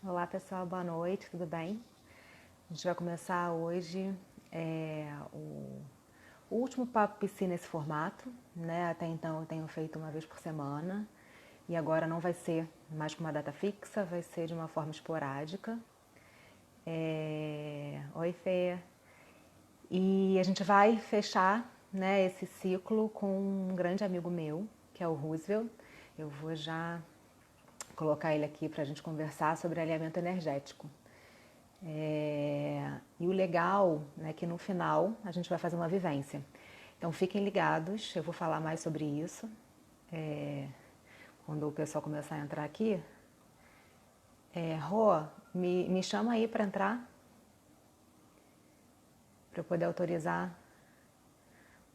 Olá pessoal, boa noite, tudo bem? A gente vai começar hoje o último Papo PC nesse formato, né? Até então eu tenho feito uma vez por semana e agora não vai ser mais com uma data fixa, vai ser de uma forma esporádica. Oi, Fê! E a gente vai fechar, né, esse ciclo com um grande amigo meu, que é o Roosevelt. Eu vou já colocar ele aqui para a gente conversar sobre alinhamento energético. E o legal é que no final a gente vai fazer uma vivência. Então fiquem ligados, eu vou falar mais sobre isso quando o pessoal começar a entrar aqui. Rô, me chama aí para entrar, para eu poder autorizar.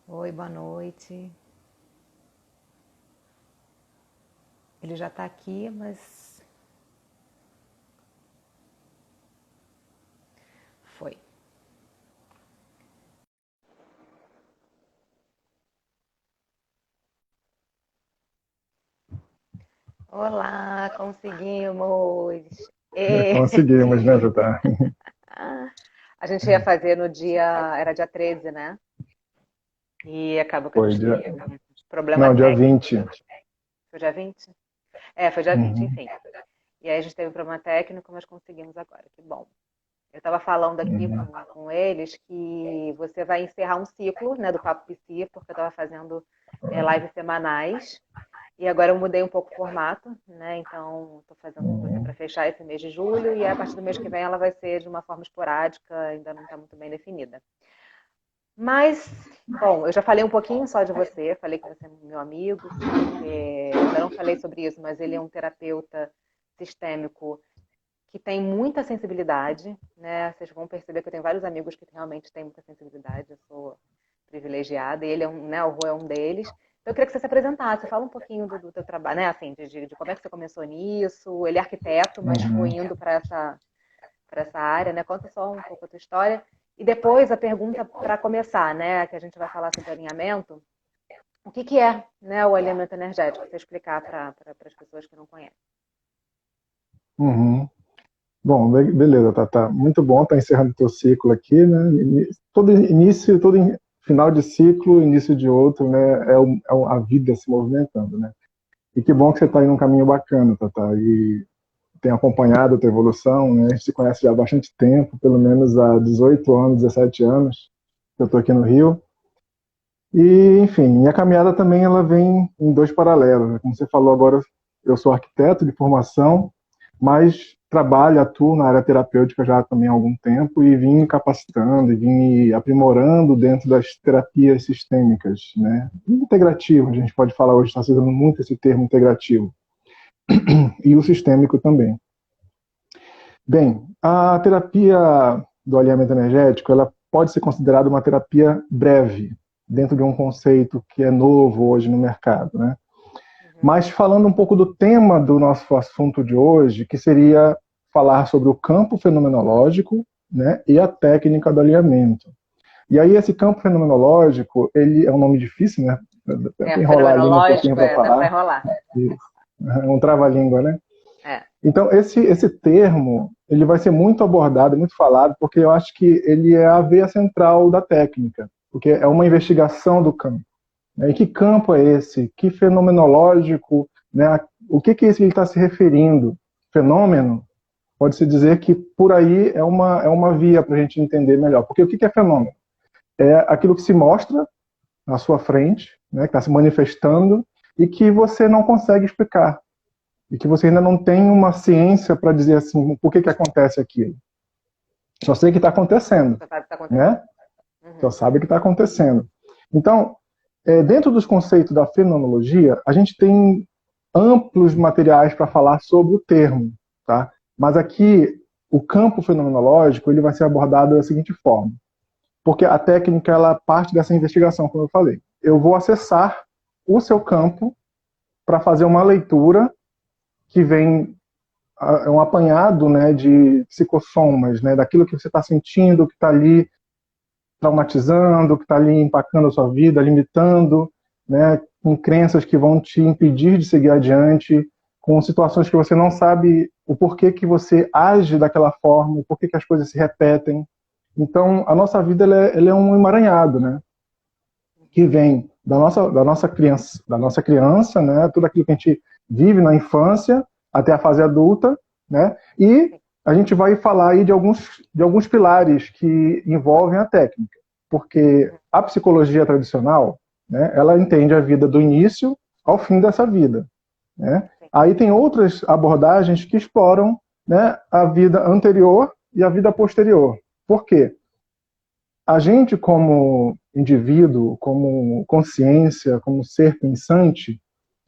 Oi, boa noite. Ele já está aqui, mas foi. Olá, conseguimos! Conseguimos, né, Tata? A gente ia fazer no dia, era dia 13, né? E acabou que a Foi gente dia... teve um problema Não, dia técnico. 20. Foi dia 20? Foi dia 20, Uhum, enfim. E aí a gente teve um problema técnico, mas conseguimos agora, que bom. Eu estava falando aqui uhum, com eles que você vai encerrar um ciclo, né, do Papo PC, porque eu estava fazendo lives semanais. E agora eu mudei um pouco o formato, né? Então estou fazendo com você para uhum, fechar esse mês de julho e a partir do mês que vem ela vai ser de uma forma esporádica, ainda não está muito bem definida. Mas, bom, eu já falei um pouquinho só de você, falei que você é meu amigo, que você. Ainda não falei sobre isso, mas ele é um terapeuta sistêmico que tem muita sensibilidade, né? Vocês vão perceber que eu tenho vários amigos que realmente têm muita sensibilidade, eu sou privilegiada, e ele é um, né, o Rô é um deles. Então, eu queria que você se apresentasse, fala um pouquinho do teu trabalho, né? Assim, de como é que você começou nisso. Ele é arquiteto, mas foi uhum. indo para essa área, né? Conta só um pouco a tua história. E depois a pergunta para começar, né? Que a gente vai falar sobre alinhamento. O que é, né, o alinhamento energético? Você explicar para as pessoas que não conhecem. Uhum. Bom, beleza, Tata. Muito bom estar encerrando o teu ciclo aqui, né? Todo início, final de ciclo, início de outro, né? A vida se movimentando, né? E que bom que você está aí num caminho bacana, Tata. E tem acompanhado a tua evolução, né? A gente se conhece já há bastante tempo, pelo menos há 18 anos, 17 anos que eu estou aqui no Rio. E, enfim, minha caminhada também ela vem em dois paralelos, né? Como você falou agora, eu sou arquiteto de formação, mas trabalho, atuo na área terapêutica já também há algum tempo e vim me capacitando e vim me aprimorando dentro das terapias sistêmicas, né? Integrativo, a gente pode falar hoje, está se usando muito esse termo integrativo, e o sistêmico também. Bem, a terapia do alinhamento energético, ela pode ser considerada uma terapia breve, dentro de um conceito que é novo hoje no mercado, né? Uhum. Mas falando um pouco do tema do nosso assunto de hoje, que seria falar sobre o campo fenomenológico, né, e a técnica do alinhamento. E aí esse campo fenomenológico, ele é um nome difícil, né? Tenta enrolar a língua um pouquinho Fenomenológico, para dá para falar. enrolar. Isso. É um trava-língua, né? É. Então, esse termo, ele vai ser muito abordado, muito falado, porque eu acho que ele é a veia central da técnica, porque é uma investigação do campo. Né? E que campo é esse? Que fenomenológico, né? O que é isso que ele está se referindo? Fenômeno? Pode-se dizer que por aí é uma via para a gente entender melhor. Porque o que é fenômeno? É aquilo que se mostra na sua frente, né, que está se manifestando, e que você não consegue explicar e que você ainda não tem uma ciência para dizer assim, por que acontece aquilo. Só sei que está acontecendo, Você sabe o que está acontecendo. né? Só Uhum. sabe que está acontecendo. Então, dentro dos conceitos da fenomenologia, a gente tem amplos materiais para falar sobre o termo, tá? Mas aqui, o campo fenomenológico, ele vai ser abordado da seguinte forma. Porque a técnica, ela parte dessa investigação, como eu falei. Eu vou acessar o seu campo para fazer uma leitura que vem é um apanhado, né, de psicossomas, né, daquilo que você está sentindo, que está ali traumatizando, que está ali impactando a sua vida, limitando, né, com crenças que vão te impedir de seguir adiante, com situações que você não sabe o porquê que você age daquela forma, o porquê que as coisas se repetem. Então, a nossa vida ela é um emaranhado, né? Que vem da nossa criança, né? Tudo aquilo que a gente vive na infância até a fase adulta, né? E a gente vai falar aí de alguns pilares que envolvem a técnica, porque a psicologia tradicional, né? Ela entende a vida do início ao fim dessa vida, né? Aí tem outras abordagens que exploram, né, a vida anterior e a vida posterior. Por quê? A gente, como indivíduo, como consciência, como ser pensante,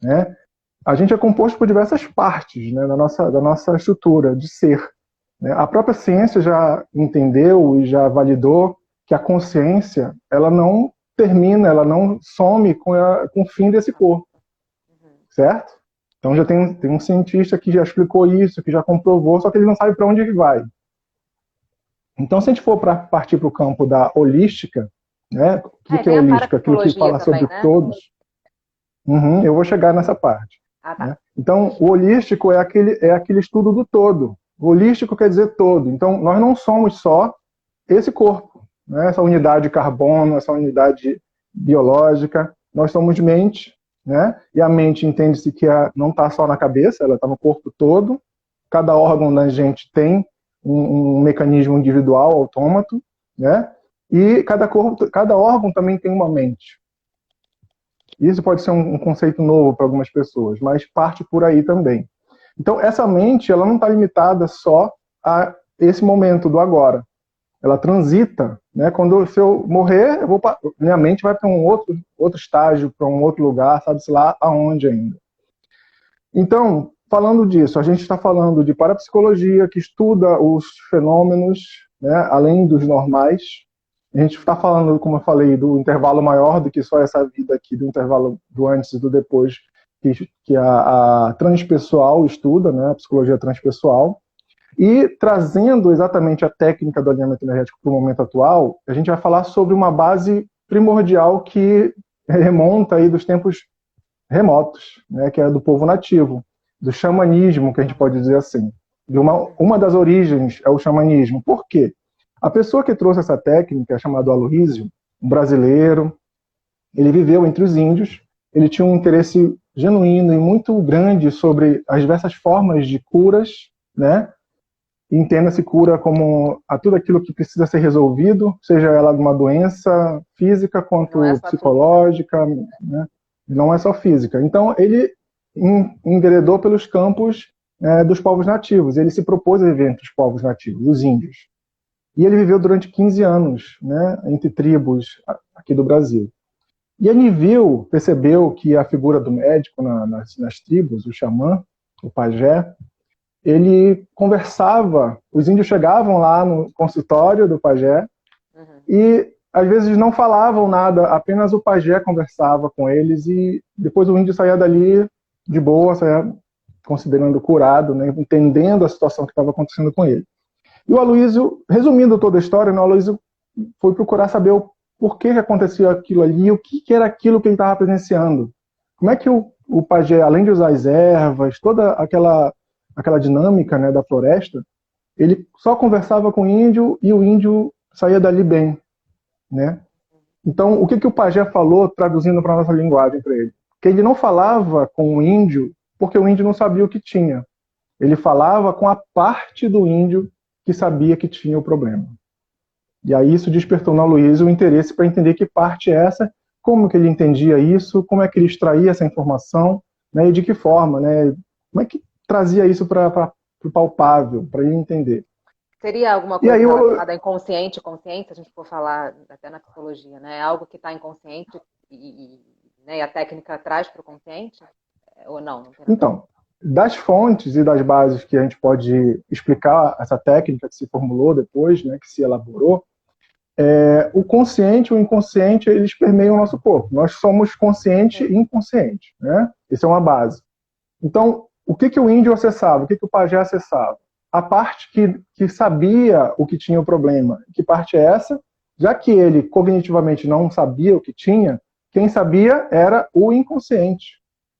né, a gente é composto por diversas partes, né, da nossa estrutura de ser, né? A própria ciência já entendeu e já validou que a consciência ela não termina, ela não some com o fim desse corpo, certo? Então já tem um cientista que já explicou isso, que já comprovou, só que ele não sabe para onde ele vai. Então, se a gente for partir para o campo da holística, né? O que é holística? Aquilo que fala também, sobre, né? Todos. Eu vou chegar nessa parte. Tá. Né? Então, o holístico é aquele estudo do todo. O holístico quer dizer todo. Então, nós não somos só esse corpo, né? Essa unidade de carbono, essa unidade biológica. Nós somos mente, né? E a mente entende-se que não está só na cabeça, ela está no corpo todo. Cada órgão da gente tem um mecanismo individual, autômato, né? E cada órgão também tem uma mente. Isso pode ser um conceito novo para algumas pessoas, mas parte por aí também. Então, essa mente, ela não está limitada só a esse momento do agora. Ela transita, né? Se eu morrer, minha mente vai para um outro estágio, para um outro lugar, sabe-se lá aonde ainda. Então, falando disso, a gente está falando de parapsicologia, que estuda os fenômenos, né, além dos normais. A gente está falando, como eu falei, do intervalo maior do que só essa vida aqui, do intervalo do antes e do depois, que a transpessoal estuda, né, a psicologia transpessoal. E trazendo exatamente a técnica do alinhamento energético para o momento atual, a gente vai falar sobre uma base primordial que remonta aí dos tempos remotos, né, que é do povo nativo, do xamanismo, que a gente pode dizer assim. Uma das origens é o xamanismo. Por quê? A pessoa que trouxe essa técnica, chamado Aloysio, um brasileiro, ele viveu entre os índios, ele tinha um interesse genuíno e muito grande sobre as diversas formas de curas, né? Entenda-se cura como a tudo aquilo que precisa ser resolvido, seja ela uma doença física quanto psicológica, né? Não é só física. Então, ele enveredou pelos campos dos povos nativos. Ele se propôs a viver entre os povos nativos, os índios. E ele viveu durante 15 anos, né, entre tribos aqui do Brasil. E ele percebeu que a figura do médico nas tribos, o xamã, o pajé, ele conversava, os índios chegavam lá no consultório do pajé e às vezes não falavam nada, apenas o pajé conversava com eles e depois o índio saía dali de boa, saía considerando curado, né, entendendo a situação que estava acontecendo com ele. E o Aloysio, resumindo toda a história, o Aloysio foi procurar saber o porquê que acontecia aquilo ali, o que era aquilo que ele estava presenciando. Como é que o pajé, além de usar as ervas, toda aquela dinâmica, né, da floresta, ele só conversava com o índio e o índio saía dali bem, né? Então, o que o pajé falou, traduzindo para a nossa linguagem para ele? Que ele não falava com o índio porque o índio não sabia o que tinha. Ele falava com a parte do índio que sabia que tinha o problema. E aí isso despertou no Aloysio o interesse para entender que parte é essa, como que ele entendia isso, como é que ele extraía essa informação, né, e de que forma, né, como é que trazia isso para o palpável, para ele entender. Seria alguma coisa relacionada a inconsciente, consciente, se a gente for falar até na psicologia, né? Algo que está inconsciente né, e a técnica traz para o consciente? Ou não? Então, das fontes e das bases que a gente pode explicar essa técnica que se formulou depois, né, que se elaborou, o consciente e o inconsciente, eles permeiam o nosso corpo. Nós somos consciente e inconsciente, né? Isso é uma base. Então, o que o índio acessava? O que o pajé acessava? A parte que sabia o que tinha o problema. Que parte é essa? Já que ele cognitivamente não sabia o que tinha, quem sabia era o inconsciente.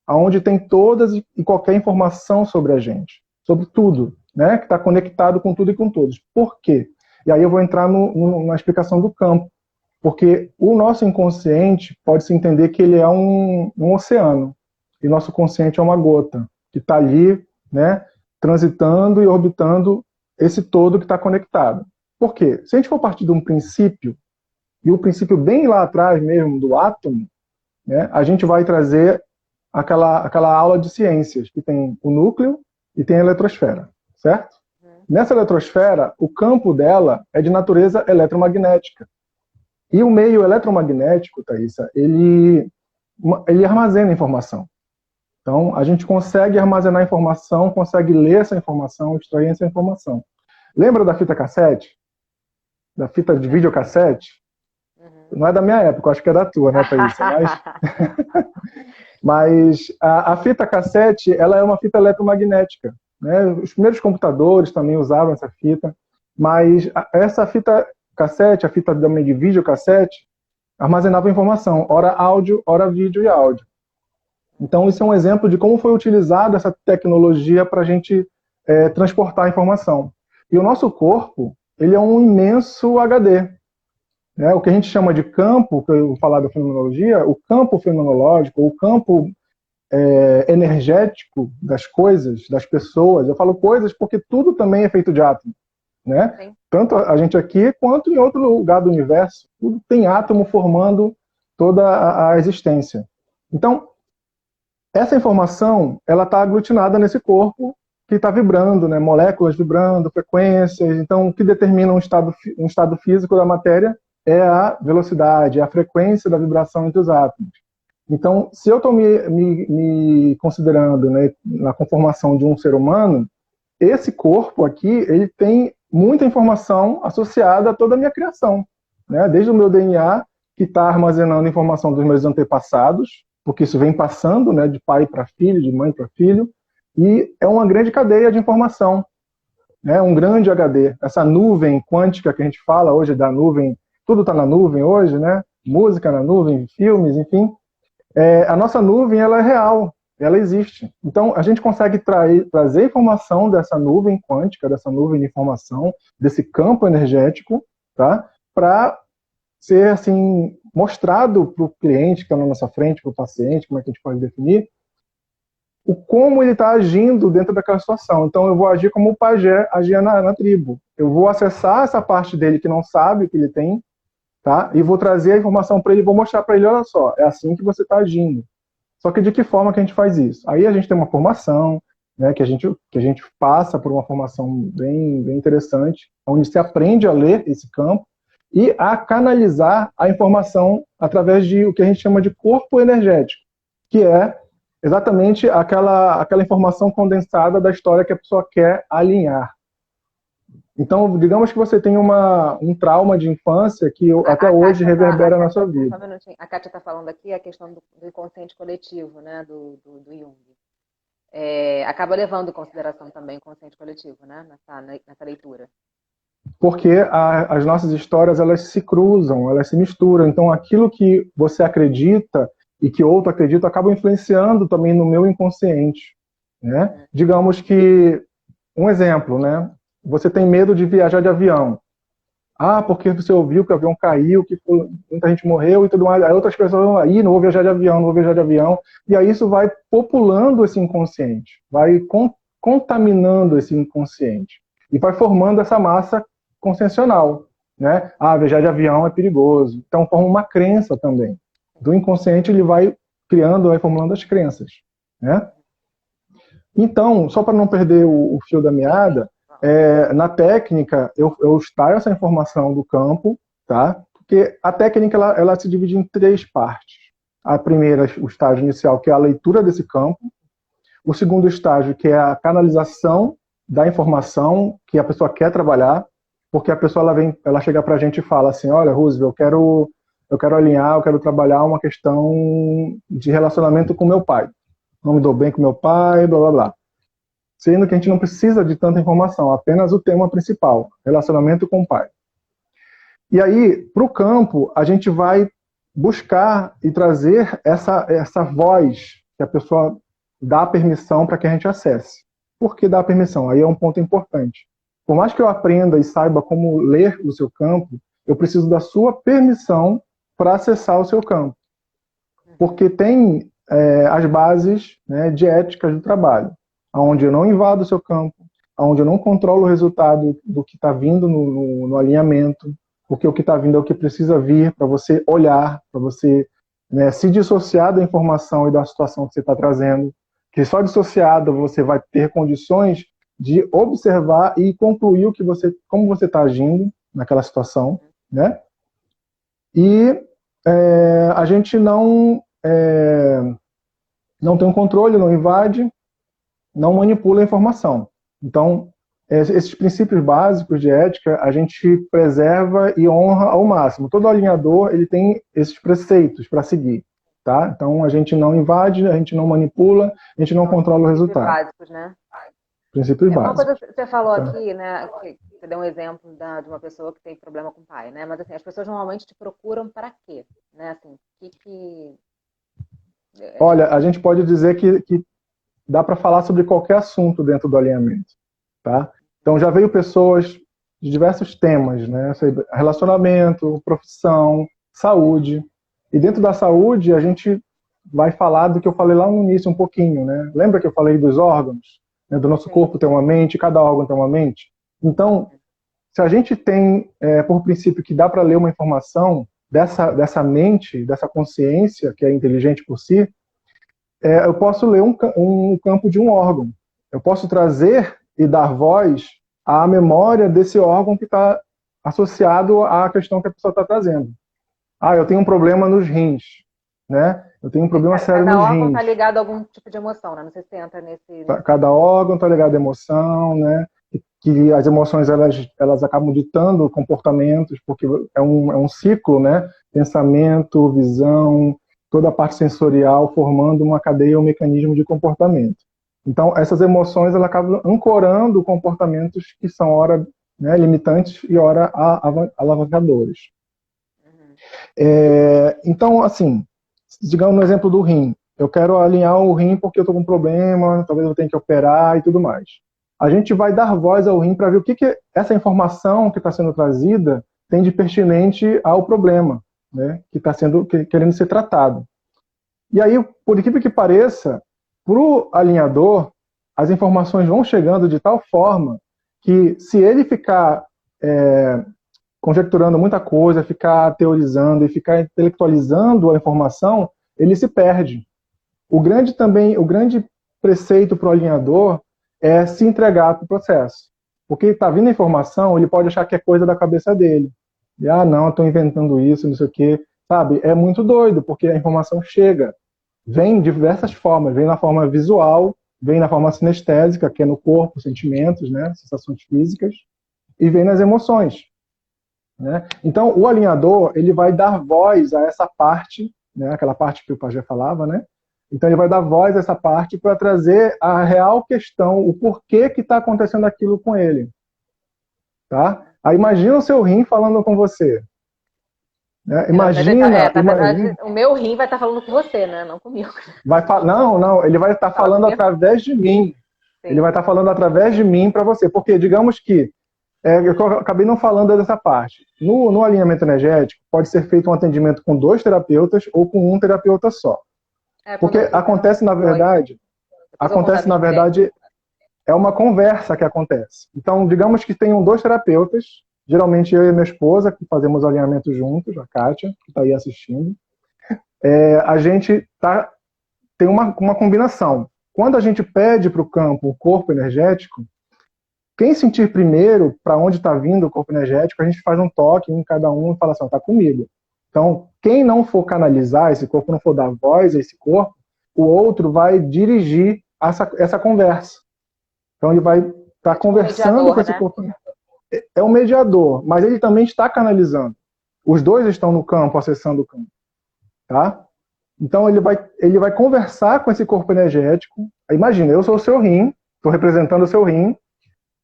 onde tem todas e qualquer informação sobre a gente, sobre tudo, né? Que está conectado com tudo e com todos. Por quê? E aí eu vou entrar na explicação do campo, porque o nosso inconsciente pode-se entender que ele é um oceano, e nosso consciente é uma gota, que está ali, né, transitando e orbitando esse todo que está conectado. Por quê? Se a gente for partir de um princípio, e o princípio bem lá atrás mesmo, do átomo, né, a gente vai trazer aquela aula de ciências, que tem o núcleo e tem a eletrosfera, certo? Nessa eletrosfera, o campo dela é de natureza eletromagnética. E o meio eletromagnético, Thaisa, ele armazena informação. Então, a gente consegue armazenar informação, consegue ler essa informação, extrair essa informação. Lembra da fita cassete? Da fita de videocassete? Não é da minha época, acho que é da tua, né, Thaisa? Mas a fita cassete, ela é uma fita eletromagnética, né? Os primeiros computadores também usavam essa fita, mas essa fita cassete, a fita também de videocassete, armazenava informação, ora áudio, ora vídeo e áudio. Então isso é um exemplo de como foi utilizada essa tecnologia para a gente transportar a informação. E o nosso corpo, ele é um imenso HD. Né? O que a gente chama de campo, que eu vou falar da fenomenologia, o campo fenomenológico, o campo energético das coisas, das pessoas. Eu falo coisas porque tudo também é feito de átomo. Né? Tanto a gente aqui, quanto em outro lugar do universo. Tudo tem átomo formando toda a existência. Então, essa informação, ela está aglutinada nesse corpo que está vibrando, né? Moléculas vibrando, frequências. Então, o que determina um estado físico da matéria é a velocidade, a frequência da vibração entre os átomos. Então, se eu estou me considerando, né, na conformação de um ser humano, esse corpo aqui, ele tem muita informação associada a toda a minha criação, né? Desde o meu DNA, que está armazenando informação dos meus antepassados, porque isso vem passando, né, de pai para filho, de mãe para filho, e é uma grande cadeia de informação, né? Um grande HD. Essa nuvem quântica que a gente fala hoje da nuvem, tudo está na nuvem hoje, né? Música na nuvem, filmes, enfim. A nossa nuvem, ela é real, ela existe. Então, a gente consegue trazer informação dessa nuvem quântica, dessa nuvem de informação, desse campo energético, tá? Para ser, assim, mostrado para o cliente que está na nossa frente, para o paciente, como é que a gente pode definir, o como ele está agindo dentro daquela situação. Então, eu vou agir como o pajé agia na tribo. Eu vou acessar essa parte dele que não sabe o que ele tem, tá? E vou trazer a informação para ele, vou mostrar para ele, olha só, é assim que você está agindo. Só que de que forma que a gente faz isso? Aí a gente tem uma formação, né, que a gente passa por uma formação bem interessante, onde se aprende a ler esse campo e a canalizar a informação através de o que a gente chama de corpo energético, que é exatamente aquela informação condensada da história que a pessoa quer alinhar. Então, digamos que você tem um trauma de infância que até hoje reverbera na sua vida. Só um minutinho. A Kátia está falando aqui a questão do inconsciente coletivo, né, do Jung. Acaba levando em consideração também o inconsciente coletivo, né, nessa leitura. Porque as nossas histórias, elas se cruzam, elas se misturam. Então, aquilo que você acredita e que outro acredita acaba influenciando também no meu inconsciente. Né? Digamos que, um exemplo, né? Você tem medo de viajar de avião. Ah, porque você ouviu que o avião caiu, que muita gente morreu e tudo mais. Aí outras pessoas vão aí, não vou viajar de avião, não vou viajar de avião. E aí isso vai populando esse inconsciente, vai contaminando esse inconsciente e vai formando essa massa consciencial, né? Ah, viajar de avião é perigoso. Então forma uma crença também. Do inconsciente ele vai criando, vai formulando as crenças, né? Então, só para não perder o fio da meada, na técnica, eu extraio essa informação do campo, tá? Porque a técnica ela se divide em 3 partes. A primeira, o estágio inicial, que é a leitura desse campo. O segundo estágio, que é a canalização da informação que a pessoa quer trabalhar, porque a pessoa ela chega para a gente e fala assim, olha, Roosevelt, eu quero alinhar, eu quero trabalhar uma questão de relacionamento com meu pai. Não me dou bem com meu pai, blá, blá, blá. Sendo que a gente não precisa de tanta informação, apenas o tema principal, relacionamento com o pai. E aí, para o campo, a gente vai buscar e trazer essa voz que a pessoa dá permissão para que a gente acesse. Por que dá permissão? Aí é um ponto importante. Por mais que eu aprenda e saiba como ler o seu campo, eu preciso da sua permissão para acessar o seu campo. Porque tem as bases, né, de ética do trabalho, onde eu não invado o seu campo, onde eu não controlo o resultado do que está vindo no alinhamento, porque o que está vindo é o que precisa vir para você olhar, para você, né, se dissociar da informação e da situação que você está trazendo, que só dissociado você vai ter condições de observar e concluir como você está agindo naquela situação, né? E a gente não tem um controle, não invade, não manipula a informação. Então, esses princípios básicos de ética a gente preserva e honra ao máximo. Todo alinhador ele tem esses preceitos para seguir, tá? Então a gente não invade, a gente não manipula, a gente não controla o resultado. Básicos, né? Princípios Uma básicos. coisa que você falou aqui, né? Que você deu um exemplo de uma pessoa que tem problema com o pai, né? Mas assim, as pessoas normalmente te procuram para quê, né? Assim, Olha, a gente pode dizer que dá para falar sobre qualquer assunto dentro do alinhamento, tá? Então já veio pessoas de diversos temas, né? Relacionamento, profissão, saúde. E dentro da saúde a gente vai falar do que eu falei lá no início um pouquinho, né? Lembra que eu falei dos órgãos? Né? Do nosso corpo tem uma mente, cada órgão tem uma mente. Então, se a gente tem por princípio que dá para ler uma informação dessa mente, dessa consciência que é inteligente por si, eu posso ler um campo de um órgão. Eu posso trazer e dar voz à memória desse órgão que está associado à questão que a pessoa está trazendo. Eu tenho um problema nos rins, né? Eu tenho um problema sério nos rins. Cada órgão está ligado a algum tipo de emoção, né? Não sei se você entra nesse... Cada órgão está ligado à emoção, né? Que as emoções elas acabam ditando comportamentos, porque é um ciclo, né? Pensamento, visão, toda a parte sensorial formando uma cadeia, um mecanismo de comportamento. Então, essas emoções elas acabam ancorando comportamentos que são ora, né, limitantes e ora alavancadores. Então, assim, digamos no exemplo do rim. Eu quero alinhar o rim porque eu estou com um problema, talvez eu tenha que operar e tudo mais. A gente vai dar voz ao rim para ver o que essa informação que está sendo trazida tem de pertinente ao problema, né, que está querendo ser tratado. E aí, por incrível que pareça, para o alinhador, as informações vão chegando de tal forma que se ele ficar conjecturando muita coisa, ficar teorizando e ficar intelectualizando a informação, ele se perde. O grande preceito para o alinhador é se entregar para o processo. Porque está vindo a informação, ele pode achar que é coisa da cabeça dele. E, não, estou inventando isso, não sei o quê. Sabe? É muito doido, porque a informação chega. Vem de diversas formas. Vem na forma visual, vem na forma sinestésica, que é no corpo, sentimentos, né? Sensações físicas, e vem nas emoções. Né? Então, o alinhador ele vai dar voz a essa parte, né? Aquela parte que o Pajé falava, né? Então, ele vai dar voz a essa parte para trazer a real questão, o porquê que está acontecendo aquilo com ele. Tá? Aí, imagina o seu rim falando com você. Né? Imagina... verdade, o meu rim vai estar falando com você, né? Não comigo. Não, ele vai estar falando através de mim. Sim. Ele vai estar falando através de mim para você. Porque, digamos que eu acabei não falando dessa parte. No alinhamento energético, pode ser feito um atendimento com 2 terapeutas ou com um terapeuta só. Porque acontece, na verdade, é uma conversa que acontece. Então, digamos que tenham 2 terapeutas, geralmente eu e minha esposa, que fazemos alinhamento juntos, a Kátia, que está aí assistindo. A gente tem uma combinação. Quando a gente pede para o campo o corpo energético, quem sentir primeiro para onde está vindo o corpo energético, a gente faz um toque em cada um e fala assim, está comigo. Então, quem não for canalizar esse corpo, não for dar voz a esse corpo, o outro vai dirigir essa conversa. Então, ele vai estar conversando com esse corpo. É um mediador, mas ele também está canalizando. Os dois estão no campo, acessando o campo. Tá? Então, ele vai conversar com esse corpo energético. Imagina, eu sou o seu rim, estou representando o seu rim.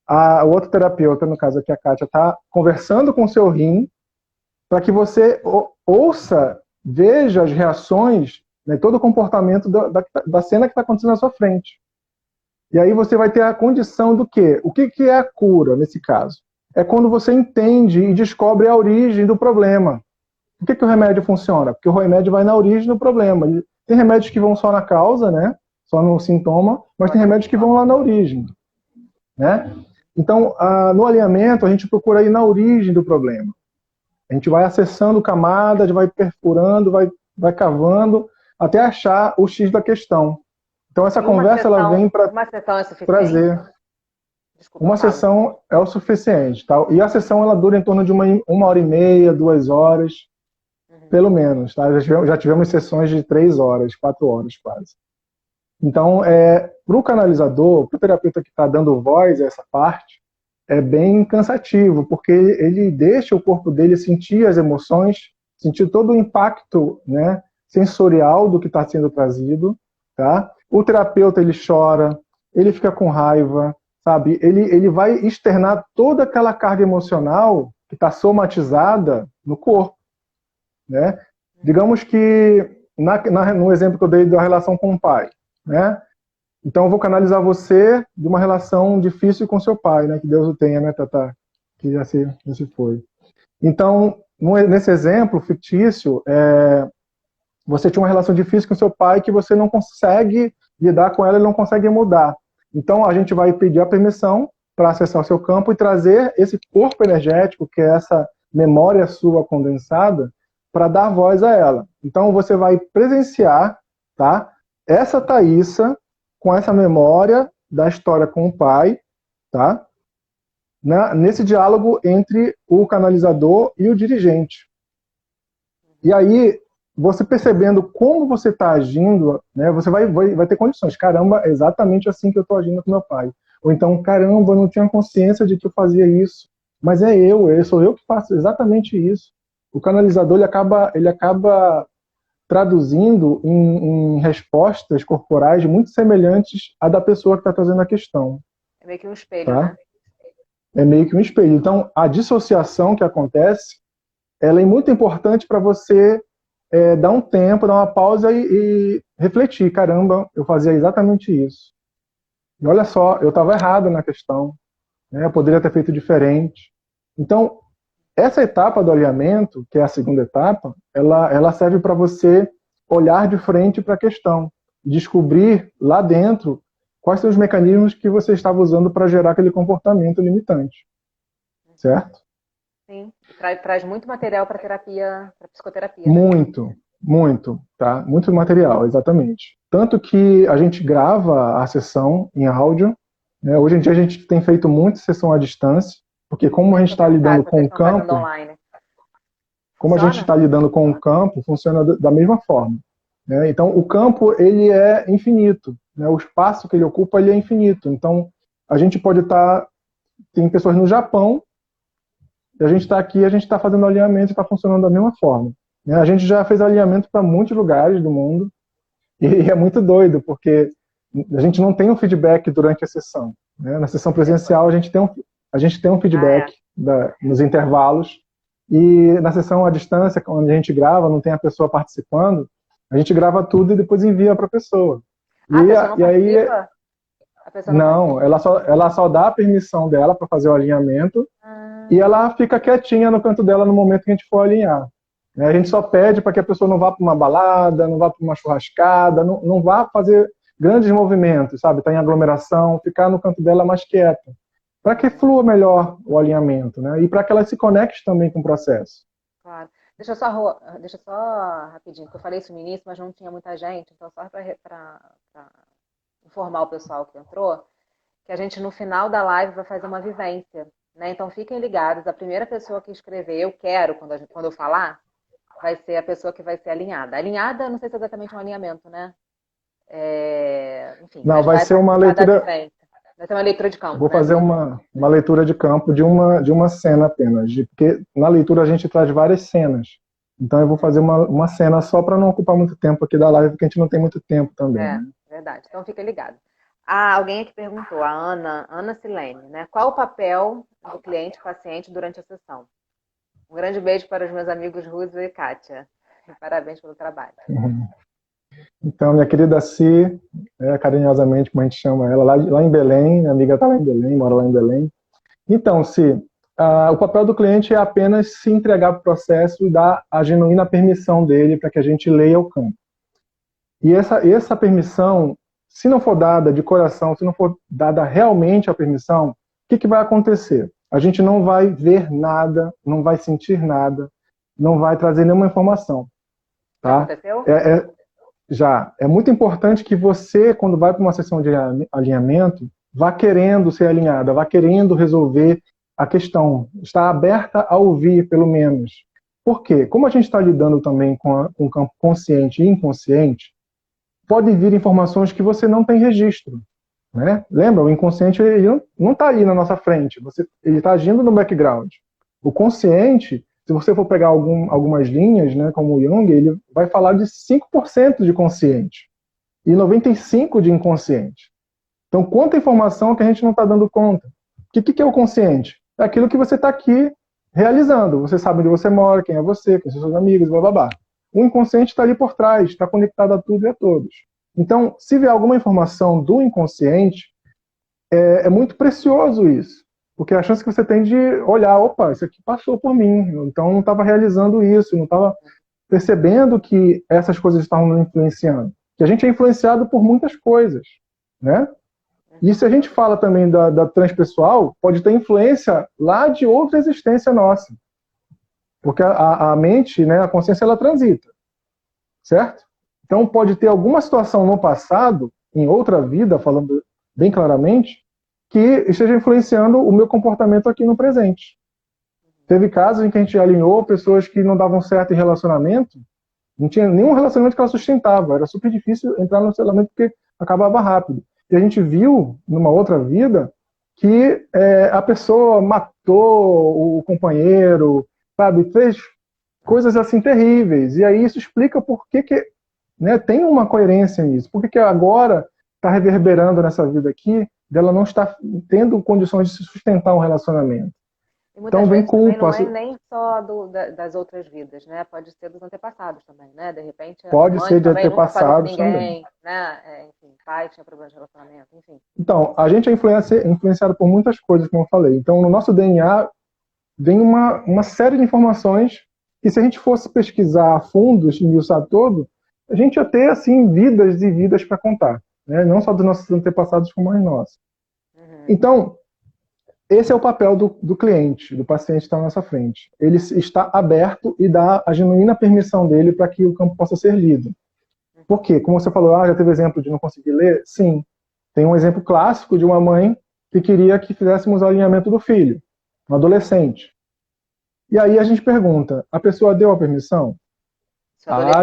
O outro terapeuta, no caso aqui a Kátia, está conversando com o seu rim para que você ouça, veja as reações né, todo o comportamento da cena que está acontecendo na sua frente. E aí você vai ter a condição do quê? O que é a cura, nesse caso? É quando você entende e descobre a origem do problema. Por que o remédio funciona? Porque o remédio vai na origem do problema. Tem remédios que vão só na causa, né? Só no sintoma, mas tem remédios que vão lá na origem, né? Então, no alinhamento, a gente procura ir na origem do problema. A gente vai acessando camadas, vai perfurando, vai cavando, até achar o X da questão. Então, essa conversa ela vem para trazer. Desculpa, uma sessão é o suficiente. Tá? E a sessão ela dura em torno de uma hora e meia, 2 horas, pelo menos. Tá? Já tivemos sessões de 3 horas, 4 horas quase. Então, para o canalizador, para o terapeuta que está dando voz a essa parte, é bem cansativo, porque ele deixa o corpo dele sentir as emoções, sentir todo o impacto, né, sensorial do que está sendo trazido. Tá? O terapeuta ele chora, ele fica com raiva, sabe? Ele vai externar toda aquela carga emocional que está somatizada no corpo. Né? Digamos que, no exemplo que eu dei da relação com o pai, né? Então eu vou canalizar você de uma relação difícil com seu pai, né? Que Deus o tenha, né, Tatá? Que já se foi. Então, nesse exemplo fictício, você tinha uma relação difícil com seu pai que você não consegue lidar com ela e não consegue mudar. Então a gente vai pedir a permissão para acessar o seu campo e trazer esse corpo energético, que é essa memória sua condensada, para dar voz a ela. Então você vai presenciar, tá, essa Thaísa com essa memória da história com o pai, tá, nesse diálogo entre o canalizador e o dirigente. E aí, você percebendo como você está agindo, né, você vai ter condições. Caramba, é exatamente assim que eu estou agindo com meu pai. Ou então, caramba, eu não tinha consciência de que eu fazia isso. Mas sou eu que faço exatamente isso. O canalizador ele acaba traduzindo em respostas corporais muito semelhantes à da pessoa que está trazendo a questão. É meio que um espelho, tá? né? É meio que um espelho. Então, a dissociação que acontece, ela é muito importante para você dar um tempo, dar uma pausa e refletir. Caramba, eu fazia exatamente isso. E olha só, eu estava errado na questão. Né? Eu poderia ter feito diferente. Então, essa etapa do alinhamento, que é a segunda etapa, ela serve para você olhar de frente para a questão, descobrir lá dentro quais são os mecanismos que você estava usando para gerar aquele comportamento limitante. Certo? Sim, traz muito material para terapia, para psicoterapia. Muito, tá? Muito material, exatamente. Tanto que a gente grava a sessão em áudio, né? Hoje em dia a gente tem feito muita sessão à distância, porque como a gente está lidando com o campo, como a gente está lidando com o campo, funciona da mesma forma. Né? Então, o campo ele é infinito, né? O espaço que ele ocupa ele é infinito. Então, a gente pode estar, tem pessoas no Japão, e a gente está aqui, a gente está fazendo alinhamento e está funcionando da mesma forma. Né? A gente já fez alinhamento para muitos lugares do mundo, e é muito doido, porque a gente não tem um feedback durante a sessão. Né? Na sessão presencial, a gente tem um feedback nos intervalos, e na sessão à distância, onde a gente grava, não tem a pessoa participando, a gente grava tudo e depois envia para a pessoa. E aí, não, ela só dá a permissão dela para fazer o alinhamento e ela fica quietinha no canto dela no momento que a gente for alinhar. A gente só pede para que a pessoa não vá para uma balada, não vá para uma churrascada, não vá fazer grandes movimentos, sabe? Tá em aglomeração, ficar no canto dela mais quieta. Para que flua melhor o alinhamento, né? E para que ela se conecte também com o processo. Claro. Deixa eu só rapidinho, porque eu falei isso no início, mas não tinha muita gente, então só para informar o pessoal que entrou, que a gente no final da live vai fazer uma vivência, né? Então fiquem ligados, a primeira pessoa que escrever eu quero, quando eu falar, vai ser a pessoa que vai ser alinhada. Alinhada, não sei se é exatamente um alinhamento, né? Enfim, não, vai ser uma leitura. Vai ser uma leitura de campo. Vou fazer uma leitura de campo de uma cena apenas, porque na leitura a gente traz várias cenas. Então eu vou fazer uma cena só para não ocupar muito tempo aqui da live, porque a gente não tem muito tempo também. Né? Verdade. Então fica ligado. Alguém aqui perguntou, a Ana Silene, né? Qual o papel do cliente-paciente durante a sessão? Um grande beijo para os meus amigos Russo e Kátia. Parabéns pelo trabalho. Então, minha querida Si, carinhosamente, como a gente chama ela, lá em Belém, minha amiga está lá em Belém, mora lá em Belém. Então, Si, o papel do cliente é apenas se entregar para o processo e dar a genuína permissão dele para que a gente leia o campo. E essa permissão, se não for dada de coração, se não for dada realmente a permissão, o que vai acontecer? A gente não vai ver nada, não vai sentir nada, não vai trazer nenhuma informação. Tá? Aconteceu? Já. É muito importante que você, quando vai para uma sessão de alinhamento, vá querendo ser alinhada, vá querendo resolver a questão. Está aberta a ouvir, pelo menos. Por quê? Como a gente está lidando também com o campo consciente e inconsciente, pode vir informações que você não tem registro. Né? Lembra, o inconsciente ele não está ali na nossa frente, ele está agindo no background. O consciente, se você for pegar algumas linhas, né, como o Jung, ele vai falar de 5% de consciente e 95% de inconsciente. Então, quanta informação que a gente não está dando conta. O que é o consciente? É aquilo que você está aqui realizando. Você sabe onde você mora, quem é você, quem são seus amigos, blá blá blá. O inconsciente está ali por trás, está conectado a tudo e a todos. Então, se vier alguma informação do inconsciente, é muito precioso isso. Porque a chance que você tem de olhar, opa, isso aqui passou por mim, então não estava realizando isso, não estava percebendo que essas coisas estavam nos influenciando. Que a gente é influenciado por muitas coisas, né? E se a gente fala também da transpessoal, pode ter influência lá de outra existência nossa. Porque a mente, né, a consciência, ela transita. Certo? Então pode ter alguma situação no passado, em outra vida, falando bem claramente, que esteja influenciando o meu comportamento aqui no presente. Teve casos em que a gente alinhou pessoas que não davam certo em relacionamento, não tinha nenhum relacionamento que ela sustentava, era super difícil entrar no relacionamento porque acabava rápido. E a gente viu, numa outra vida, que a pessoa matou o companheiro, sabe, fez coisas assim terríveis. E aí isso explica por que né, tem uma coerência nisso. Por que agora está reverberando nessa vida aqui dela não estar tendo condições de se sustentar um relacionamento. E muitas então vem vezes culpa. Não é nem só das outras vidas, né? Pode ser dos antepassados também, né? De repente, pode a mãe ser de também nunca falou com antepassados ninguém, também. né? Enfim, pai tinha problema de relacionamento, enfim. Então, a gente é influenciado por muitas coisas, como eu falei. Então, no nosso DNA vem uma série de informações que, se a gente fosse pesquisar a fundo, esmiuçar todo, a gente ia ter, assim, vidas e vidas para contar. Né? Não só dos nossos antepassados, como as nossas. Então, esse é o papel do cliente, do paciente que está na nossa frente. Ele está aberto e dá a genuína permissão dele para que o campo possa ser lido. Por quê? Como você falou, já teve exemplo de não conseguir ler? Sim. Tem um exemplo clássico de uma mãe que queria que fizéssemos o alinhamento do filho, um adolescente. E aí a gente pergunta, a pessoa deu a permissão?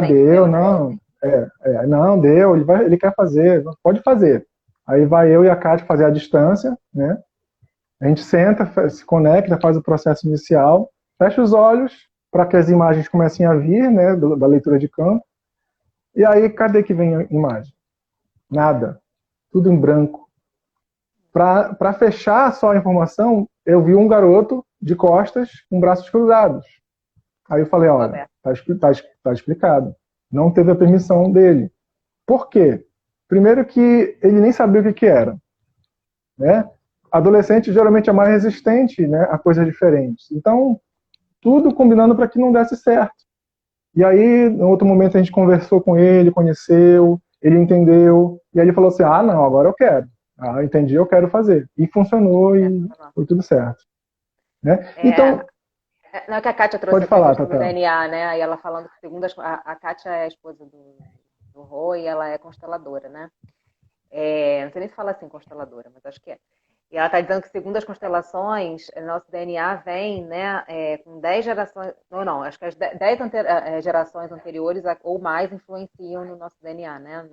Deu, não. Não, deu, ele quer fazer, pode fazer. Aí vai eu e a Kátia fazer a distância, né? A gente senta, se conecta, faz o processo inicial, fecha os olhos para que as imagens comecem a vir, né, da leitura de campo. E aí, cadê que vem a imagem? Nada. Tudo em branco. Para fechar só a informação, eu vi um garoto de costas com braços cruzados. Aí eu falei, olha, tá explicado. Não teve a permissão dele. Por quê? Primeiro que ele nem sabia o que era. Né? Adolescente geralmente é mais resistente, né, a coisas diferentes. Então, tudo combinando para que não desse certo. E aí, em outro momento, a gente conversou com ele, conheceu, ele entendeu, e aí ele falou assim, não, agora eu quero. Entendi, eu quero fazer. E funcionou e foi tudo certo. Né? Então, não é que a Kátia trouxe do DNA, né? Aí ela falando que, segundo a Kátia é a esposa do Rô e ela é consteladora, né? Não sei nem se fala assim, consteladora, mas acho que é. E ela está dizendo que, segundo as constelações, nosso DNA vem, né, com 10 gerações... Não, acho que as 10 gerações anteriores ou mais influenciam no nosso DNA, né?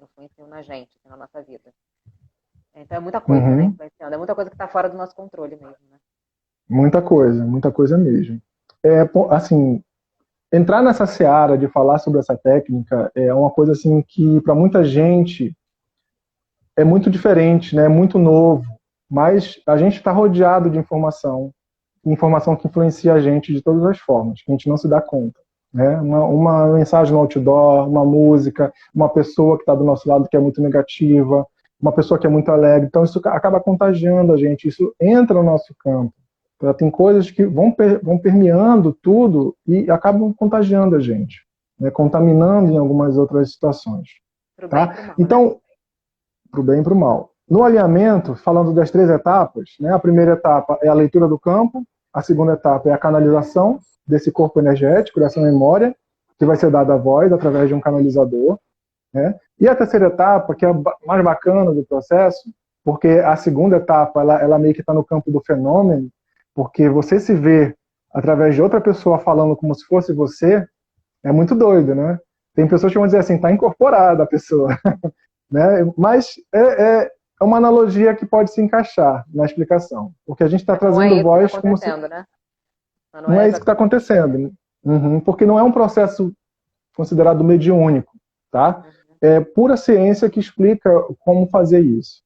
Influenciam na gente, na nossa vida. Então é muita coisa, né, influenciando. É muita coisa que está fora do nosso controle mesmo, né? Muita coisa mesmo. Assim, entrar nessa seara de falar sobre essa técnica é uma coisa assim que, para muita gente, é muito diferente, né? É muito novo. Mas a gente está rodeado de informação que influencia a gente de todas as formas, que a gente não se dá conta. né? Uma mensagem no outdoor, uma música, uma pessoa que está do nosso lado que é muito negativa, uma pessoa que é muito alegre. Então isso acaba contagiando a gente, isso entra no nosso campo. Então, tem coisas que vão permeando tudo e acabam contagiando a gente, né? Contaminando em algumas outras situações. Pro bem e Tá? pro mal, Então, né? para o bem e para o mal. No alinhamento, falando das 3 etapas, né? A primeira etapa é a leitura do campo, a segunda etapa é a canalização desse corpo energético, dessa memória, que vai ser dada à voz através de um canalizador, né? E a terceira etapa, que é a mais bacana do processo, porque a segunda etapa, ela meio que está no campo do fenômeno, porque você se vê através de outra pessoa falando como se fosse você, é muito doido, né? Tem pessoas que vão dizer assim, está incorporada a pessoa, né? Mas é uma analogia que pode se encaixar na explicação, porque a gente está trazendo voz como se... Né? Não é isso que está acontecendo. Uhum, porque não é um processo considerado mediúnico, tá? É pura ciência que explica como fazer isso.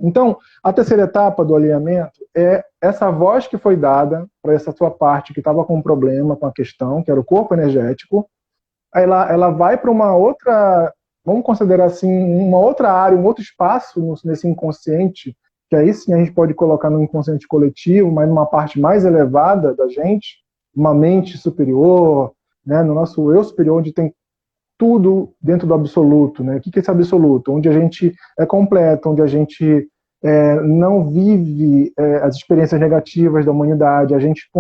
Então, a terceira etapa do alinhamento é essa voz que foi dada para essa sua parte que estava com um problema, com a questão, que era o corpo energético. Aí ela vai para uma outra, vamos considerar assim, uma outra área, um outro espaço nesse inconsciente, que aí sim a gente pode colocar no inconsciente coletivo, mas numa parte mais elevada da gente, uma mente superior, né, no nosso eu superior, onde tem tudo dentro do absoluto, né? O que é esse absoluto? Onde a gente é completo, onde a gente não vive as experiências negativas da humanidade, a gente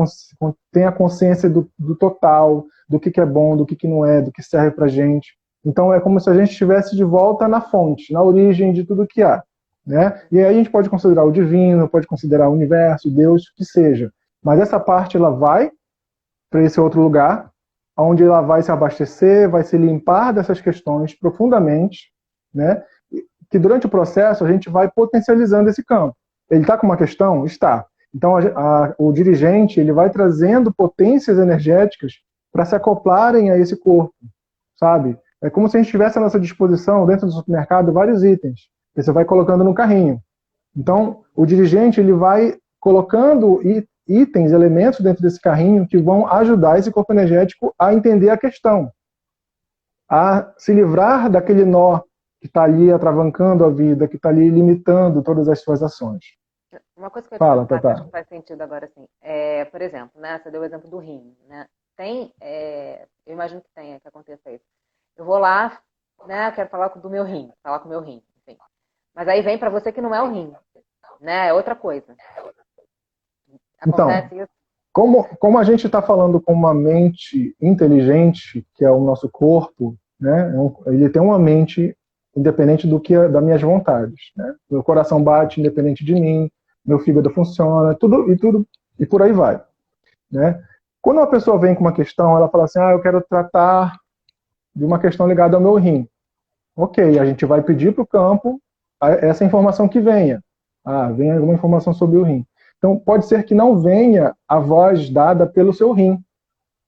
tem a consciência do total, do que é bom, do que não é, do que serve pra gente. Então é como se a gente estivesse de volta na fonte, na origem de tudo que há, né? E aí a gente pode considerar o divino, pode considerar o universo, Deus, o que seja. Mas essa parte ela vai para esse outro lugar, onde ela vai se abastecer, vai se limpar dessas questões profundamente, né? Que durante o processo a gente vai potencializando esse campo. Ele está com uma questão? Está. Então o dirigente ele vai trazendo potências energéticas para se acoplarem a esse corpo, sabe? É como se a gente tivesse à nossa disposição, dentro do supermercado, vários itens, que você vai colocando no carrinho. Então, o dirigente ele vai colocando itens, elementos dentro desse carrinho que vão ajudar esse corpo energético a entender a questão, a se livrar daquele nó que está ali atravancando a vida, que está ali limitando todas as suas ações. Uma coisa que eu Fala, te acho Tatá. que faz sentido agora, assim, por exemplo, né, você deu o exemplo do rim, né? Eu imagino que tenha, que aconteça isso. Eu vou lá, né, quero falar do meu rim, enfim. Mas aí vem para você que não é o rim, né, é outra coisa. Acontece Então, isso? como a gente está falando com uma mente inteligente, que é o nosso corpo, né, ele tem uma mente independente das minhas vontades, né? Meu coração bate independente de mim, meu fígado funciona, tudo e por aí vai, né? Quando uma pessoa vem com uma questão, ela fala assim, eu quero tratar de uma questão ligada ao meu rim. Ok, a gente vai pedir para o campo essa informação que venha. Vem alguma informação sobre o rim. Então, pode ser que não venha a voz dada pelo seu rim,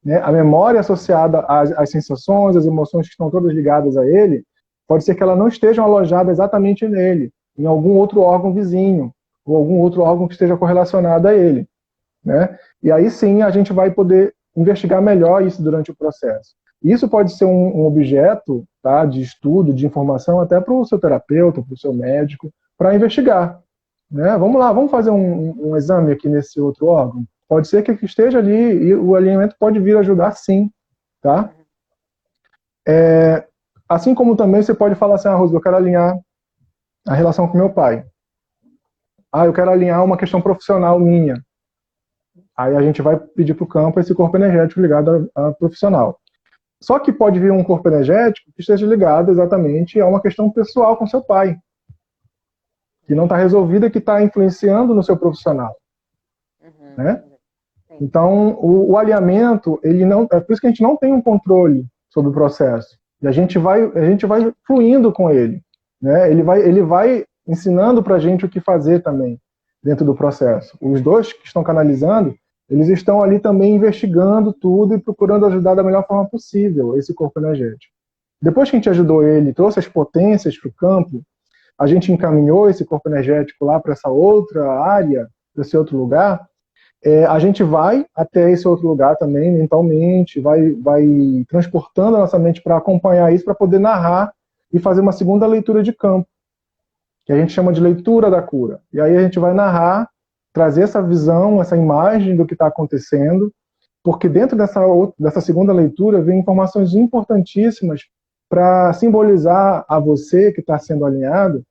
né? A memória associada às sensações, às emoções que estão todas ligadas a ele, pode ser que ela não esteja alojada exatamente nele, em algum outro órgão vizinho, ou algum outro órgão que esteja correlacionado a ele, né? E aí sim a gente vai poder investigar melhor isso durante o processo. Isso pode ser um objeto, tá, de estudo, de informação, até para o seu terapeuta, para o seu médico, para investigar, né? Vamos lá, vamos fazer um exame aqui nesse outro órgão. Pode ser que esteja ali e o alinhamento pode vir ajudar sim, tá? Assim como também você pode falar assim, Rosa, eu quero alinhar a relação com meu pai. Eu quero alinhar uma questão profissional minha. Aí a gente vai pedir para o campo esse corpo energético ligado a profissional. Só que pode vir um corpo energético que esteja ligado exatamente a uma questão pessoal com seu pai, que não está resolvida, que está influenciando no seu profissional. Né? Então, o alinhamento, ele não, é por isso que a gente não tem um controle sobre o processo. E a gente vai fluindo com ele. Né? Ele vai ensinando para a gente o que fazer também dentro do processo. Os dois que estão canalizando, eles estão ali também investigando tudo e procurando ajudar da melhor forma possível esse corpo energético. Depois que a gente ajudou ele, trouxe as potências para o campo, a gente encaminhou esse corpo energético lá para essa outra área, para esse outro lugar, a gente vai até esse outro lugar também, mentalmente, vai transportando a nossa mente para acompanhar isso, para poder narrar e fazer uma segunda leitura de campo, que a gente chama de leitura da cura. E aí a gente vai narrar, trazer essa visão, essa imagem do que está acontecendo, porque dentro dessa segunda leitura vem informações importantíssimas para simbolizar a você que está sendo alinhado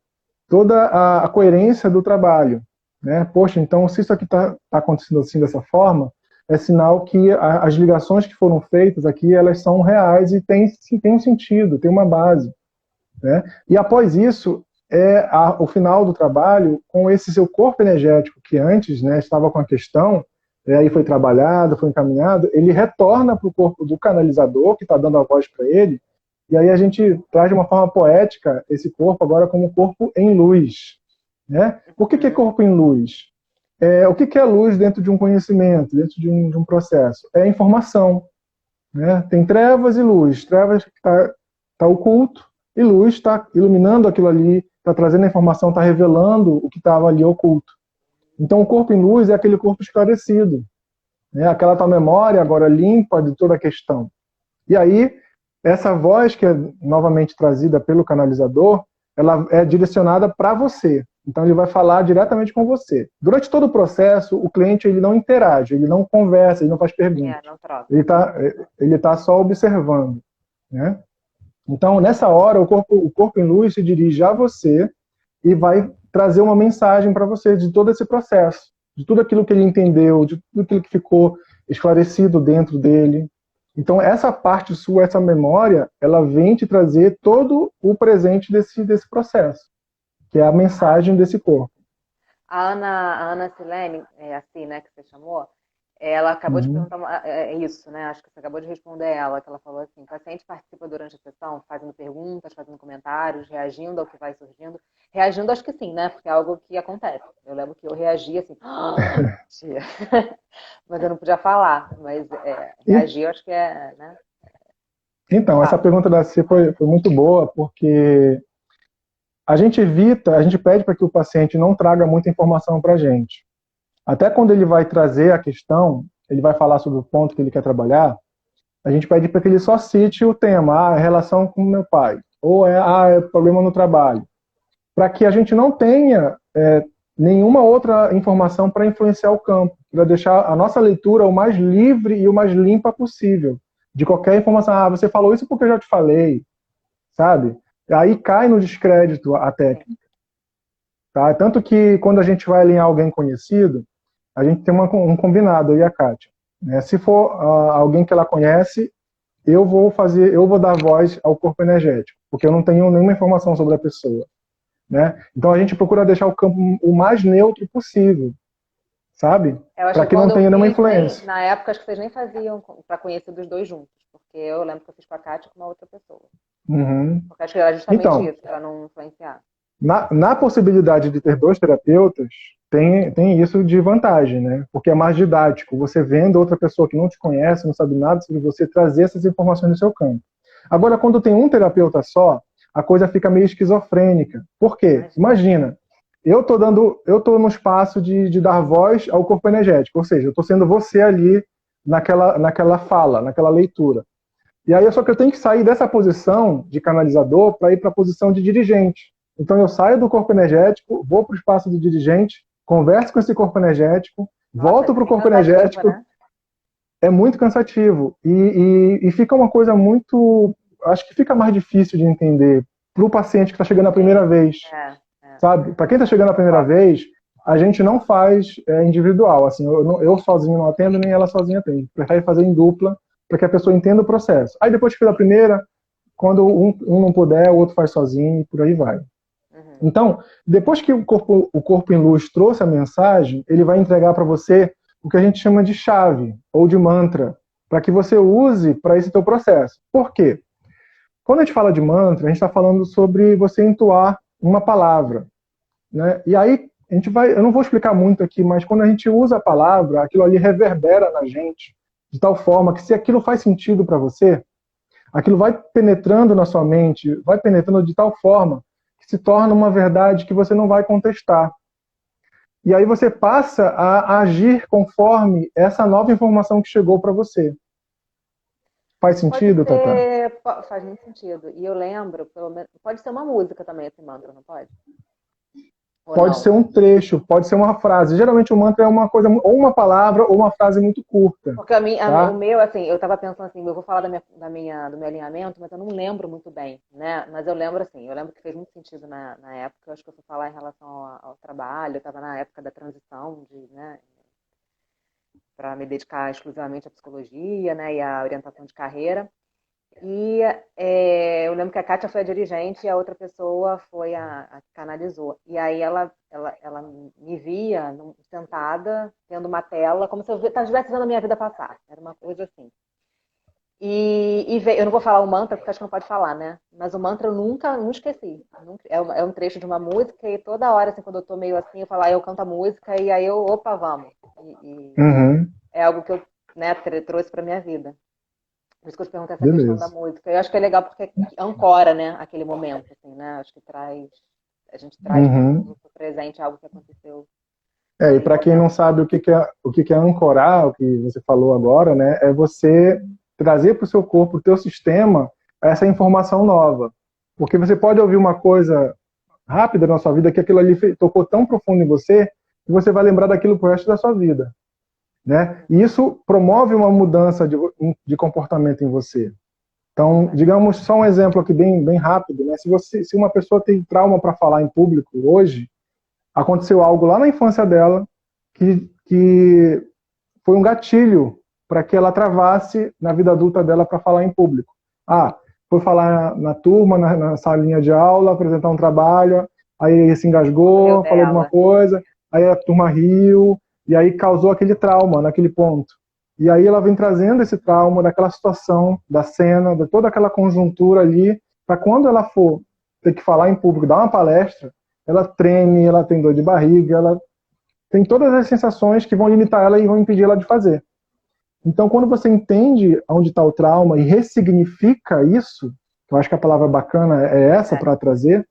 toda a coerência do trabalho. Né? Poxa, então se isso aqui está acontecendo assim dessa forma, é sinal que as ligações que foram feitas aqui, elas são reais e tem um sentido, tem uma base. Né? E após isso, o final do trabalho com esse seu corpo energético que antes, né, estava com a questão, aí foi trabalhado, foi encaminhado, ele retorna para o corpo do canalizador, que está dando a voz para ele, e aí a gente traz de uma forma poética esse corpo agora como corpo em luz. Né? Por que é corpo em luz? O que é luz dentro de um conhecimento, dentro de um processo? É informação. Né? Tem trevas e luz. Trevas que está oculto, e luz está iluminando aquilo ali, está trazendo a informação, está revelando o que estava ali oculto. Então o corpo em luz é aquele corpo esclarecido. Né? Aquela tua memória agora limpa de toda a questão. E aí, essa voz que é novamente trazida pelo canalizador, ela é direcionada para você. Então ele vai falar diretamente com você. Durante todo o processo, o cliente ele não interage, ele não conversa, ele não faz perguntas. Não troca. Ele tá só observando. Né? Então, nessa hora, o corpo em luz se dirige a você e vai trazer uma mensagem para você de todo esse processo, de tudo aquilo que ele entendeu, de tudo aquilo que ficou esclarecido dentro dele. Então, essa parte sua, essa memória, ela vem te trazer todo o presente desse processo, que é a mensagem desse corpo. A Ana Silene, assim, né, que você chamou, ela acabou de perguntar isso, né? Acho que você acabou de responder ela, que ela falou assim: o paciente participa durante a sessão, fazendo perguntas, fazendo comentários, reagindo ao que vai surgindo. Reagindo, acho que sim, né? Porque é algo que acontece. Eu lembro que eu reagi assim, mas eu não podia falar. Mas reagir, acho que né? Então, essa pergunta da C foi muito boa, porque a gente pede para que o paciente não traga muita informação para a gente. Até quando ele vai trazer a questão, ele vai falar sobre o ponto que ele quer trabalhar, a gente pede para que ele só cite o tema, a relação com o meu pai, ou é problema no trabalho, para que a gente não tenha nenhuma outra informação para influenciar o campo, para deixar a nossa leitura o mais livre e o mais limpa possível, de qualquer informação. Você falou isso porque eu já te falei, sabe? Aí cai no descrédito a técnica. Tá? Tanto que quando a gente vai alinhar alguém conhecido, a gente tem um combinado, eu e a Kátia. Né? Se for alguém que ela conhece, eu vou dar voz ao corpo energético, porque eu não tenho nenhuma informação sobre a pessoa. Né? Então a gente procura deixar o campo o mais neutro possível, sabe? Para que não tenha nenhuma influência. Na época, acho que vocês nem faziam para conhecer dos dois juntos, porque eu lembro que eu fiz com a Kátia e com uma outra pessoa. Porque acho que era justamente isso, para não influenciar. Na possibilidade de ter dois terapeutas, tem isso de vantagem, né? Porque é mais didático. Você vendo outra pessoa que não te conhece, não sabe nada sobre você, trazer essas informações no seu campo. Agora, quando tem um terapeuta só, a coisa fica meio esquizofrênica. Por quê? Imagina, eu tô no espaço de dar voz ao corpo energético, ou seja, eu tô sendo você ali naquela fala, naquela leitura. E aí só que eu tenho que sair dessa posição de canalizador para ir para a posição de dirigente. Então eu saio do corpo energético, vou para o espaço de dirigente, converso com esse corpo energético, volto para o corpo energético. Né? É muito cansativo. E fica uma coisa muito... Acho que fica mais difícil de entender para o paciente que está chegando a primeira vez. Sabe? Para quem está chegando a primeira vez, a gente não faz individual. Assim, eu sozinho não atendo, nem ela sozinha atende. Prefere fazer em dupla, para que a pessoa entenda o processo. Aí depois que fez a primeira, quando um não puder, o outro faz sozinho e por aí vai. Então, depois que o corpo em luz trouxe a mensagem, ele vai entregar para você o que a gente chama de chave ou de mantra, para que você use para esse teu processo. Por quê? Quando a gente fala de mantra, a gente está falando sobre você entoar uma palavra. Né? E aí, eu não vou explicar muito aqui, mas quando a gente usa a palavra, aquilo ali reverbera na gente, de tal forma que se aquilo faz sentido para você, aquilo vai penetrando na sua mente, vai penetrando de tal forma que se torna uma verdade que você não vai contestar. e aí você passa a agir conforme essa nova informação que chegou para você. Faz Pode sentido, Tatá? ser, faz muito sentido. E eu lembro, pelo menos, pode ser uma música também esse mantra, não pode? Ou Pode ser não? um trecho, pode ser uma frase. Geralmente o mantra é uma coisa, ou uma palavra, ou uma frase muito curta, Porque o tá? meu, assim, eu tava pensando assim, eu vou falar do meu alinhamento, mas eu não lembro muito bem, né? Mas eu lembro, assim, eu lembro que fez muito sentido na época, eu acho que eu fui falar em relação ao trabalho, eu estava na época da transição, né, para me dedicar exclusivamente à psicologia, né, e à orientação de carreira. E eu lembro que a Kátia foi a dirigente e a outra pessoa foi a que canalizou. E aí ela me via sentada, tendo uma tela, como se eu estivesse vendo a minha vida passar. Era uma coisa assim. Eu não vou falar o mantra, porque acho que não pode falar, né? Mas o mantra eu nunca esqueci. É um trecho de uma música e toda hora, assim, quando eu tô meio assim, eu falo, eu canto a música e aí eu, opa, vamos. E Uhum, é algo que eu, né, trouxe para minha vida. Por isso que eu te pergunto essa questão da beleza. música. Eu acho que é legal porque ancora, né, aquele momento, assim, né? Acho que a gente traz Uhum. pro presente algo que aconteceu E naquele para quem não momento. sabe o que é ancorar, o que você falou agora, né, é você trazer para o seu corpo, para o teu sistema, essa informação nova. Porque você pode ouvir uma coisa rápida na sua vida que aquilo ali tocou tão profundo em você que você vai lembrar daquilo pro resto da sua vida, né? E isso promove uma mudança de comportamento em você. Então, digamos só um exemplo aqui bem rápido, né? Se uma pessoa tem trauma para falar em público hoje, aconteceu algo lá na infância dela que foi um gatilho para que ela travasse na vida adulta dela para falar em público. Foi falar na turma, na salinha de aula, apresentar um trabalho, aí se Ocorreu engasgou, falou alguma dela. coisa, aí a turma riu, e aí causou aquele trauma naquele ponto. E aí ela vem trazendo esse trauma daquela situação, da cena, de toda aquela conjuntura ali, para quando ela for ter que falar em público, dar uma palestra, ela treme, ela tem dor de barriga, ela tem todas as sensações que vão limitar ela e vão impedir ela de fazer. Então, quando você entende onde está o trauma e ressignifica isso, eu acho que a palavra bacana é essa para trazer,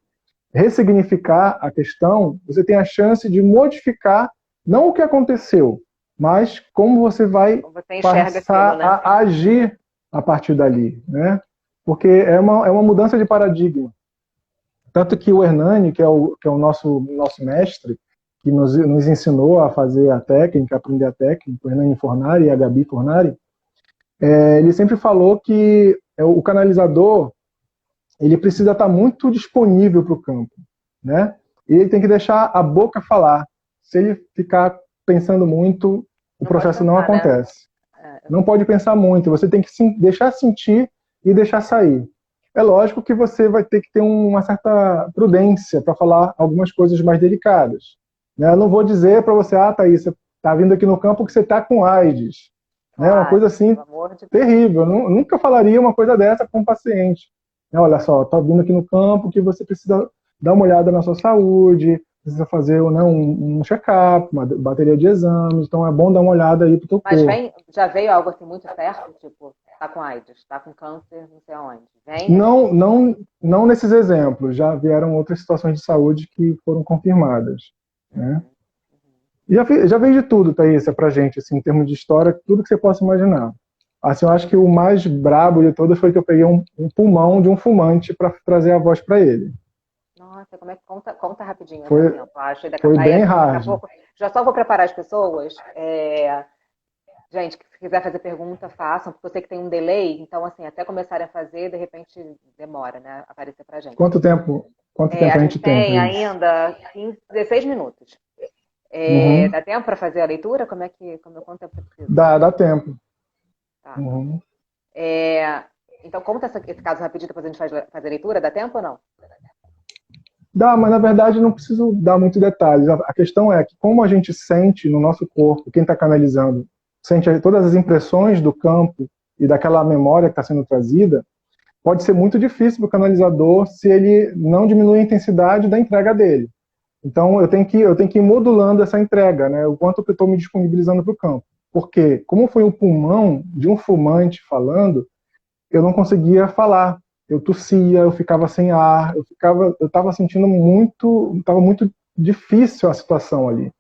ressignificar a questão, você tem a chance de modificar não o que aconteceu, mas como você vai Como você enxerga aquilo, passar né? a agir a partir dali, né? Porque é uma mudança de paradigma. Tanto que o Hernani, que é o nosso mestre, que nos ensinou a fazer a técnica, aprender a técnica, o Hernani Fornari e a Gabi Fornari, ele sempre falou que o canalizador ele precisa estar muito disponível para o campo, né? E ele tem que deixar a boca falar. Se ele ficar pensando muito, o Não pode processo não pensar, né? acontece. Não pode pensar muito, você tem que deixar sentir e deixar sair. É lógico que você vai ter que ter uma certa prudência para falar algumas coisas mais delicadas. Né? Eu não vou dizer para você, Thaís, você está vindo aqui no campo que você está com AIDS. Né? Uma coisa Claro, assim pelo amor de Deus. terrível. Eu nunca falaria uma coisa dessa com um paciente. Né? Olha só, estou vindo aqui no campo que você precisa dar uma olhada na sua saúde, precisa fazer, né, um check-up, uma bateria de exames, então é bom dar uma olhada aí para o teu Mas corpo. já veio algo assim muito certo? Tipo, tá com AIDS, tá com câncer, não sei aonde. Vem assim. Não nesses exemplos, já vieram outras situações de saúde que foram confirmadas. Né? Uhum, uhum. Já veio de tudo, Thaísa, pra gente, assim, em termos de história, tudo que você possa imaginar. Assim, eu acho que o mais brabo de todas foi que eu peguei um pulmão de um fumante para trazer a voz para ele. Nossa, como é que conta rapidinho esse Foi, exemplo? Acho que foi aí, bem assim, daqui a hard. pouco. Já só vou preparar as pessoas. Gente, se quiser fazer pergunta, façam, porque eu sei que tem um delay, então, assim, até começarem a fazer, de repente demora, né? Aparecer pra gente. Quanto tempo A a gente gente tem, tem Thaís? ainda 15, 16 minutos. Uhum. Dá tempo para fazer a leitura? Quanto tempo você precisa? Dá tempo. Tá. Uhum. É, então, conta esse caso rapidinho, depois a gente faz a leitura. Dá tempo ou não? Dá, mas na verdade não preciso dar muitos detalhes. A questão é que como a gente sente no nosso corpo, quem está canalizando, sente todas as impressões do campo e daquela memória que está sendo trazida, pode ser muito difícil para o canalizador se ele não diminuir a intensidade da entrega dele. Então eu tenho que ir modulando essa entrega, né? O quanto que eu estou me disponibilizando para o campo. Porque, como foi o pulmão de um fumante falando, eu não conseguia falar. Eu tossia, eu ficava sem ar, eu estava sentindo estava muito difícil a situação ali.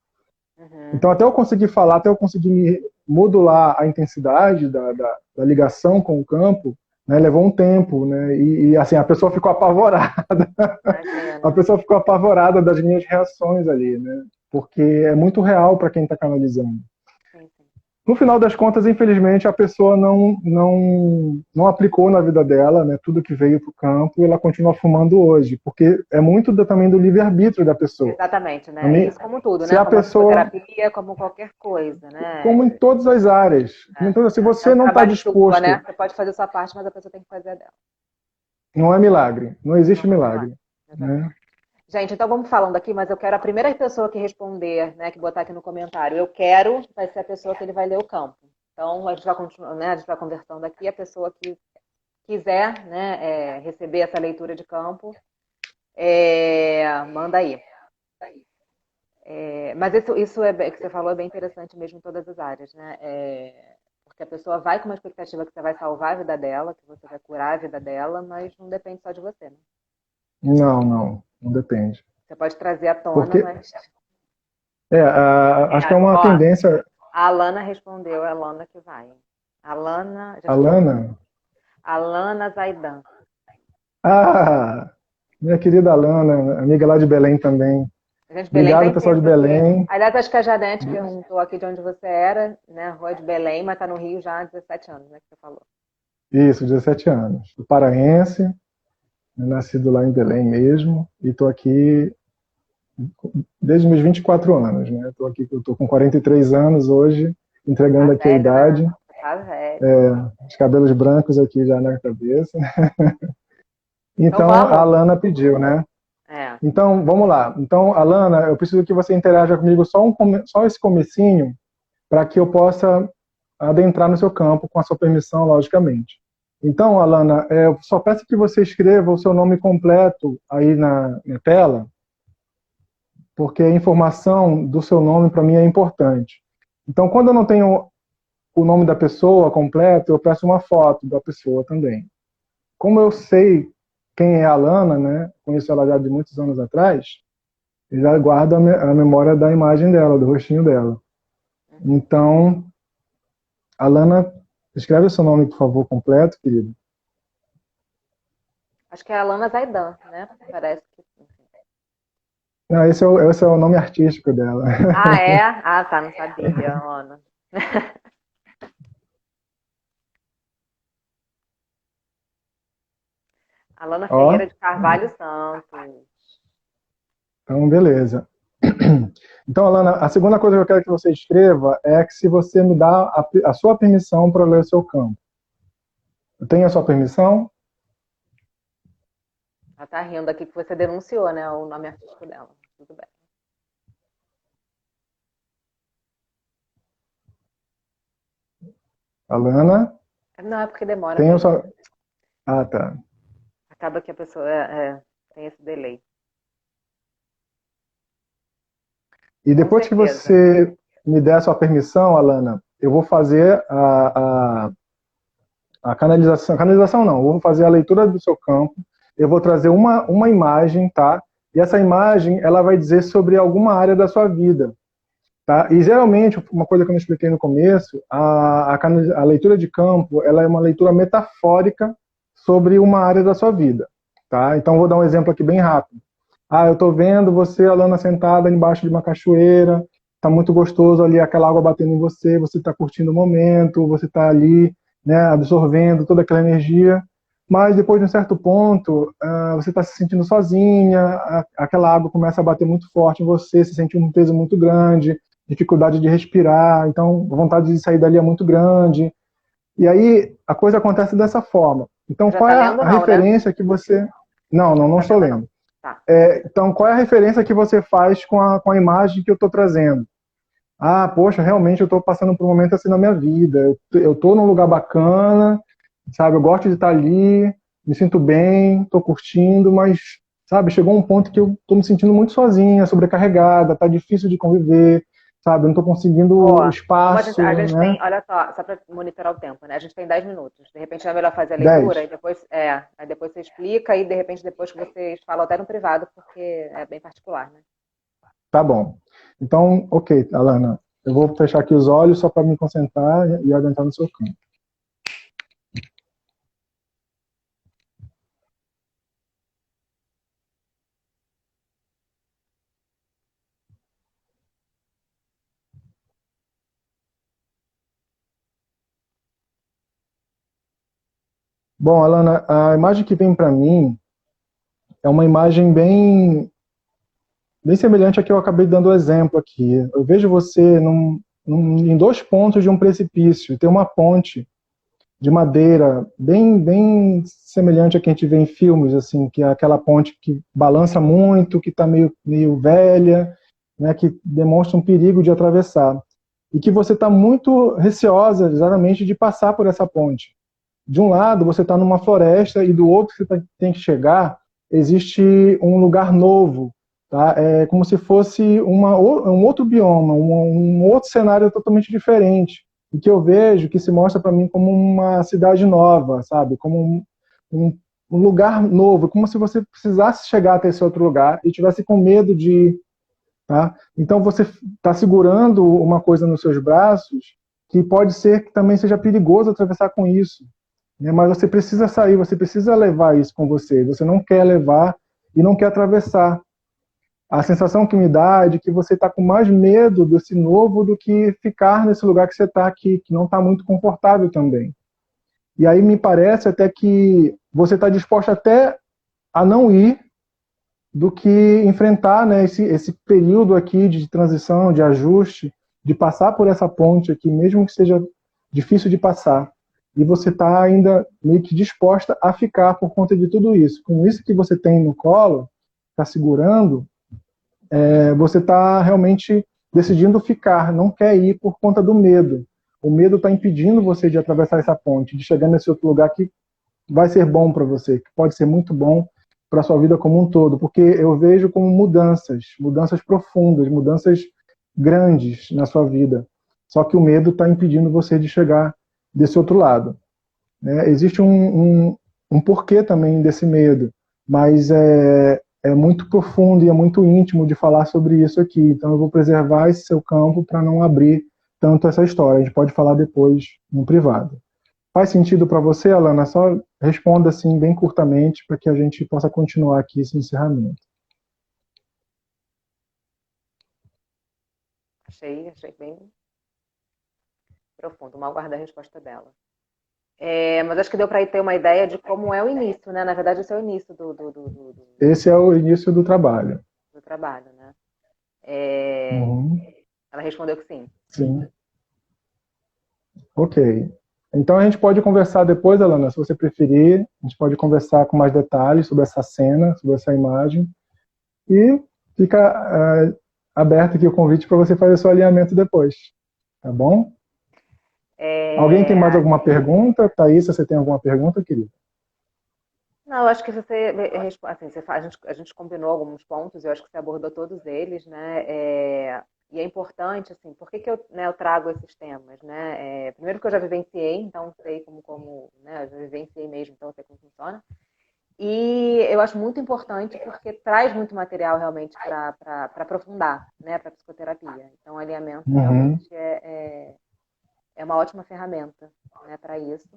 Então, até eu conseguir falar, até eu conseguir modular a intensidade da ligação com o campo, né, levou um tempo, né? Assim, a pessoa ficou apavorada. A pessoa ficou apavorada das minhas reações ali, né? Porque é muito real para quem está canalizando. Sim, sim. No final das contas, infelizmente, a pessoa não aplicou na vida dela, né, tudo que veio para o campo, e ela continua fumando hoje, porque é muito também do livre-arbítrio da pessoa. Exatamente, né? Isso como tudo, Se né? a Como a pessoa, psicoterapia, como qualquer coisa, como em né? todas as áreas, então, se É você um não está trabalho sua, disposto, né? Você pode fazer a sua parte, mas a pessoa tem que fazer a dela. não é milagre, não existe Não é milagre. milagre, Exatamente. né? Gente, então vamos falando aqui, mas eu quero a primeira pessoa que responder, né, que botar aqui no comentário, eu quero, vai ser a pessoa que ele vai ler o campo. Então a gente vai continuar, né, a gente vai conversando aqui, a pessoa que quiser, né, receber essa leitura de campo, manda aí. Mas isso que você falou é bem interessante mesmo em todas as áreas, né? Porque a pessoa vai com uma expectativa que você vai salvar a vida dela, que você vai curar a vida dela, mas não depende só de você, né? Não depende. Você pode trazer à tona, Porque, mas acho que é uma ó, tendência, a Alana respondeu, é a Alana que vai. Alana, já te mandou. Alana, Alana Zaidan. minha querida Alana, amiga lá de Belém também. A gente, Belém está Obrigado, pessoal de intenso aqui. Belém. Aliás, acho que a Janete perguntou aqui de onde você era, né? Rua de Belém, mas está no Rio já há 17 anos, né? Que você falou. Isso, 17 anos. Sou paraense, nascido lá em Belém mesmo, e estou aqui desde meus 24 anos, né? Estou com 43 anos hoje, entregando Tá aqui a velho, né? idade, Tá velho. os cabelos brancos aqui já na cabeça. Então Então, a vamos? Alana pediu, né? É. Então, vamos lá. Então, Alana, eu preciso que você interaja comigo só esse comecinho, para que eu possa adentrar no seu campo, com a sua permissão, logicamente. Então, Alana, eu só peço que você escreva o seu nome completo aí na tela, porque a informação do seu nome para mim é importante. Então, quando eu não tenho o nome da pessoa completo, eu peço uma foto da pessoa também. Como eu sei quem é a Alana, né? Conheço ela já de muitos anos atrás, eu já guardo a memória da imagem dela, do rostinho dela. Então, Alana, escreve o seu nome, por favor, completo, querido. Acho que é a Alana Zaidan, né? Parece que. Não, esse é o nome artístico dela. Ah, é? Ah, tá, não sabia, Ana. Alana Ó, Ferreira de Carvalho Santos. então, beleza. Então, Alana, a segunda coisa que eu quero que você escreva é que se você me dá a sua permissão para ler o seu campo. Eu tenho a sua permissão? Ela tá rindo aqui que você denunciou, né? O nome artístico dela. Tudo bem. Alana, Não, é porque demora tenho a mesmo. sua... Ah, tá. Acaba que a pessoa tem esse delay. E Com depois que certeza. você me der a sua permissão, Alana, eu vou fazer a canalização. Canalização não, eu vou fazer a leitura do seu campo, eu vou trazer uma imagem, tá? E essa imagem, ela vai dizer sobre alguma área da sua vida. Tá? E geralmente, uma coisa que eu não expliquei no começo, a leitura de campo, ela é uma leitura metafórica sobre uma área da sua vida. Tá? Então, vou dar um exemplo aqui bem rápido. Eu estou vendo você, Alana, sentada embaixo de uma cachoeira, está muito gostoso ali, aquela água batendo em você, você está curtindo o momento, você está ali, né, absorvendo toda aquela energia, mas depois de um certo ponto, você está se sentindo sozinha, aquela água começa a bater muito forte em você, você sente um peso muito grande, dificuldade de respirar, então a vontade de sair dali é muito grande. E aí a coisa acontece dessa forma. Então, Já qual tá é lendo, a não, né? referência que você. Não Tá estou vendo, não. lendo. Tá. Então, qual é a referência que você faz com a imagem que eu estou trazendo? Poxa, realmente eu estou passando por um momento assim na minha vida. Eu estou num lugar bacana, sabe? Eu gosto de estar ali, me sinto bem, estou curtindo, mas, sabe, chegou um ponto que eu estou me sentindo muito sozinha, sobrecarregada, tá difícil de conviver, sabe? Eu não estou conseguindo Ó, como espaço, a gente né? tem, olha só para monitorar o tempo, né? A gente tem 10 minutos. De repente é melhor fazer a leitura 10. e depois, aí depois você explica e de repente depois que vocês falam até no privado, porque é bem particular, né? Tá bom. Então, ok, Alana, eu vou fechar aqui os olhos só para me concentrar e adentrar no seu campo. Bom, Alana, a imagem que vem para mim é uma imagem bem semelhante à que eu acabei dando o exemplo aqui. Eu vejo você em dois pontos de um precipício. Tem uma ponte de madeira bem semelhante à que a gente vê em filmes, assim, que é aquela ponte que balança muito, que está meio velha, né, que demonstra um perigo de atravessar. E que você está muito receosa, exatamente, de passar por essa ponte. De um lado, você está numa floresta e do outro, você tem que chegar, existe um lugar novo. Tá? É como se fosse um outro bioma, um outro cenário totalmente diferente. E que eu vejo que se mostra para mim como uma cidade nova, sabe? Como um lugar novo, como se você precisasse chegar até esse outro lugar e tivesse com medo de ir. Tá? Então você está segurando uma coisa nos seus braços que pode ser que também seja perigoso atravessar com isso, né? Mas você precisa sair, você precisa levar isso com você. Você não quer levar e não quer atravessar. A sensação que me dá é de que você está com mais medo desse novo do que ficar nesse lugar que você está aqui, que não está muito confortável também. E aí me parece até que você está disposto até a não ir do que enfrentar, né, esse período aqui de transição, de ajuste, de passar por essa ponte aqui, mesmo que seja difícil de passar. E você está ainda meio que disposta a ficar por conta de tudo isso. Com isso que você tem no colo, está segurando, você está realmente decidindo ficar, não quer ir por conta do medo. O medo está impedindo você de atravessar essa ponte, de chegar nesse outro lugar que vai ser bom para você, que pode ser muito bom para a sua vida como um todo, porque eu vejo como mudanças profundas, mudanças grandes na sua vida. Só que o medo está impedindo você de chegar desse outro lado, né? Existe um porquê também desse medo, mas é muito profundo e é muito íntimo de falar sobre isso aqui. Então eu vou preservar esse seu campo para não abrir tanto essa história. A gente pode falar depois no privado. Faz sentido para você, Alana? Só responda assim bem curtamente para que a gente possa continuar aqui esse encerramento. Achei bem profundo. Mal guardei a resposta dela. Mas acho que deu para ter uma ideia de como é o início, né? Na verdade, esse é o início Esse é o início do trabalho. do trabalho, né? Uhum. Ela respondeu que sim. Sim. Ok. Então a gente pode conversar depois, Alana, se você preferir. A gente pode conversar com mais detalhes sobre essa cena, sobre essa imagem. E fica aberto aqui o convite para você fazer seu alinhamento depois. Tá bom? Alguém tem mais alguma pergunta? Thaís, você tem alguma pergunta, querida? Não, eu acho que você, assim, a gente combinou alguns pontos, eu acho que você abordou todos eles, né? E é importante, assim, por que que eu, né, eu trago esses temas, né? Primeiro que eu já vivenciei, então sei né, eu já vivenciei mesmo, então sei como funciona. E eu acho muito importante porque traz muito material realmente para aprofundar, né, para psicoterapia. Então, o alinhamento Uhum. realmente é uma ótima ferramenta, né, para isso.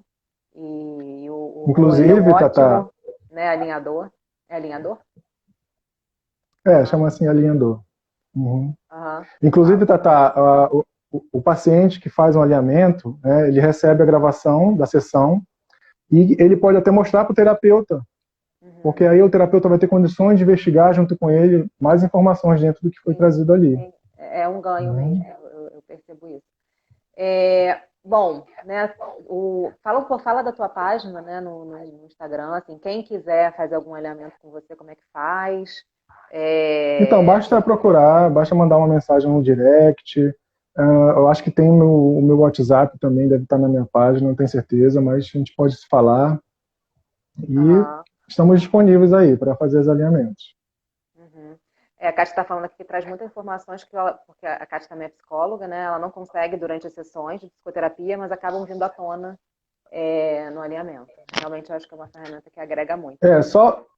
E ele é um Inclusive, Tata, ótimo, né, alinhador. É alinhador? chama assim alinhador. Uhum. Aham. Inclusive, Tata, o paciente que faz um alinhamento, né, ele recebe a gravação da sessão e ele pode até mostrar para o terapeuta, Uhum. porque aí o terapeuta vai ter condições de investigar junto com ele mais informações dentro do que foi Sim, trazido ali. sim. É um ganho Uhum. mesmo, eu percebo isso. Bom, né, fala da tua página, né, no Instagram, assim, quem quiser fazer algum alinhamento com você, como é que faz? Então, basta procurar, basta mandar uma mensagem no direct. Eu acho que tem o meu WhatsApp também, deve estar na minha página, não tenho certeza, mas a gente pode se falar e Aham. estamos disponíveis aí para fazer os alinhamentos. Uhum. A Kátia está falando aqui que traz muitas informações, porque a Kátia também é psicóloga, né? Ela não consegue durante as sessões de psicoterapia, mas acabam vindo à tona no alinhamento. Realmente eu acho que é uma ferramenta que agrega muito.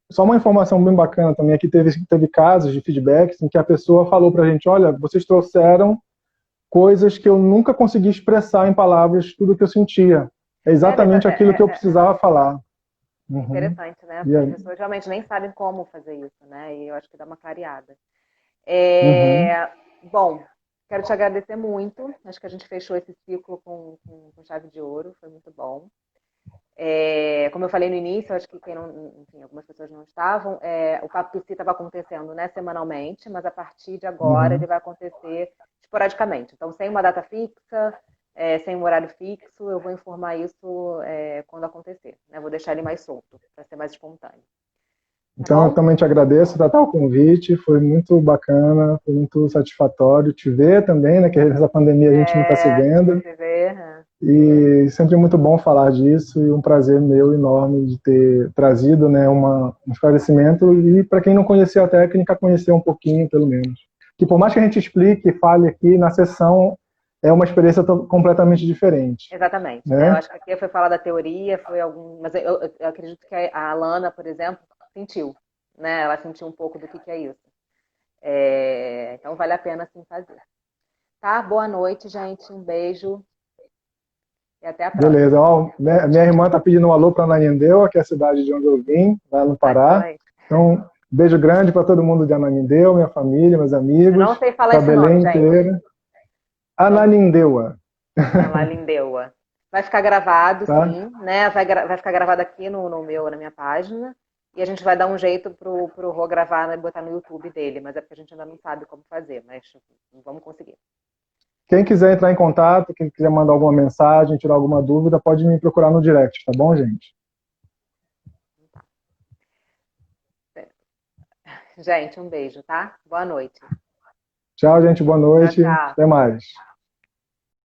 Só uma informação bem bacana também, aqui teve casos de feedbacks em que a pessoa falou pra gente, olha, vocês trouxeram coisas que eu nunca consegui expressar em palavras, tudo que eu sentia. É exatamente aquilo que eu precisava falar. Uhum. Interessante, né? Porque as pessoas realmente nem sabem como fazer isso, né? E eu acho que dá uma clareada. Bom, quero te agradecer muito. Acho que a gente fechou esse ciclo com chave de ouro, foi muito bom. Como eu falei no início, acho que enfim, algumas pessoas não estavam, o Papo Psi estava acontecendo, né, semanalmente, mas a partir de agora ele vai acontecer esporadicamente. Então, sem uma data fixa, sem um horário fixo, eu vou informar isso quando acontecer. Né? Vou deixar ele mais solto, para ser mais espontâneo. Então, eu também te agradeço, Tatá, o convite, foi muito bacana, foi muito satisfatório te ver também, né, que nessa pandemia a gente não está se vendo. E sempre é muito bom falar disso e um prazer meu enorme de ter trazido, né, um esclarecimento e para quem não conhecia a técnica, conhecer um pouquinho, pelo menos. Que por mais que a gente explique e fale aqui na sessão, é uma experiência completamente diferente. Exatamente. Né? Eu acho que aqui foi falar da teoria, mas eu acredito que a Alana, por exemplo, sentiu, né? Ela sentiu um pouco do que é isso. Então vale a pena assim fazer. Tá? Boa noite, gente. Um beijo. E até a próxima. Beleza. Ó, minha irmã tá pedindo um alô para Ananindeua, que é a cidade de onde eu vim, lá no Pará. Então, beijo grande para todo mundo de Ananindeua, minha família, meus amigos. Eu não sei falar esse Belém nome, inteira. gente. Ananindeua. Ananindeua. Vai ficar gravado, tá? sim, né? Vai ficar gravado aqui na minha página. E a gente vai dar um jeito pro Rô gravar e botar no YouTube dele. Mas é porque a gente ainda não sabe como fazer. Mas vamos conseguir. Quem quiser entrar em contato, quem quiser mandar alguma mensagem, tirar alguma dúvida, pode me procurar no direct, tá bom, gente? Gente, um beijo, tá? Boa noite. Tchau, gente. Boa noite. Tchau, tchau. Até mais.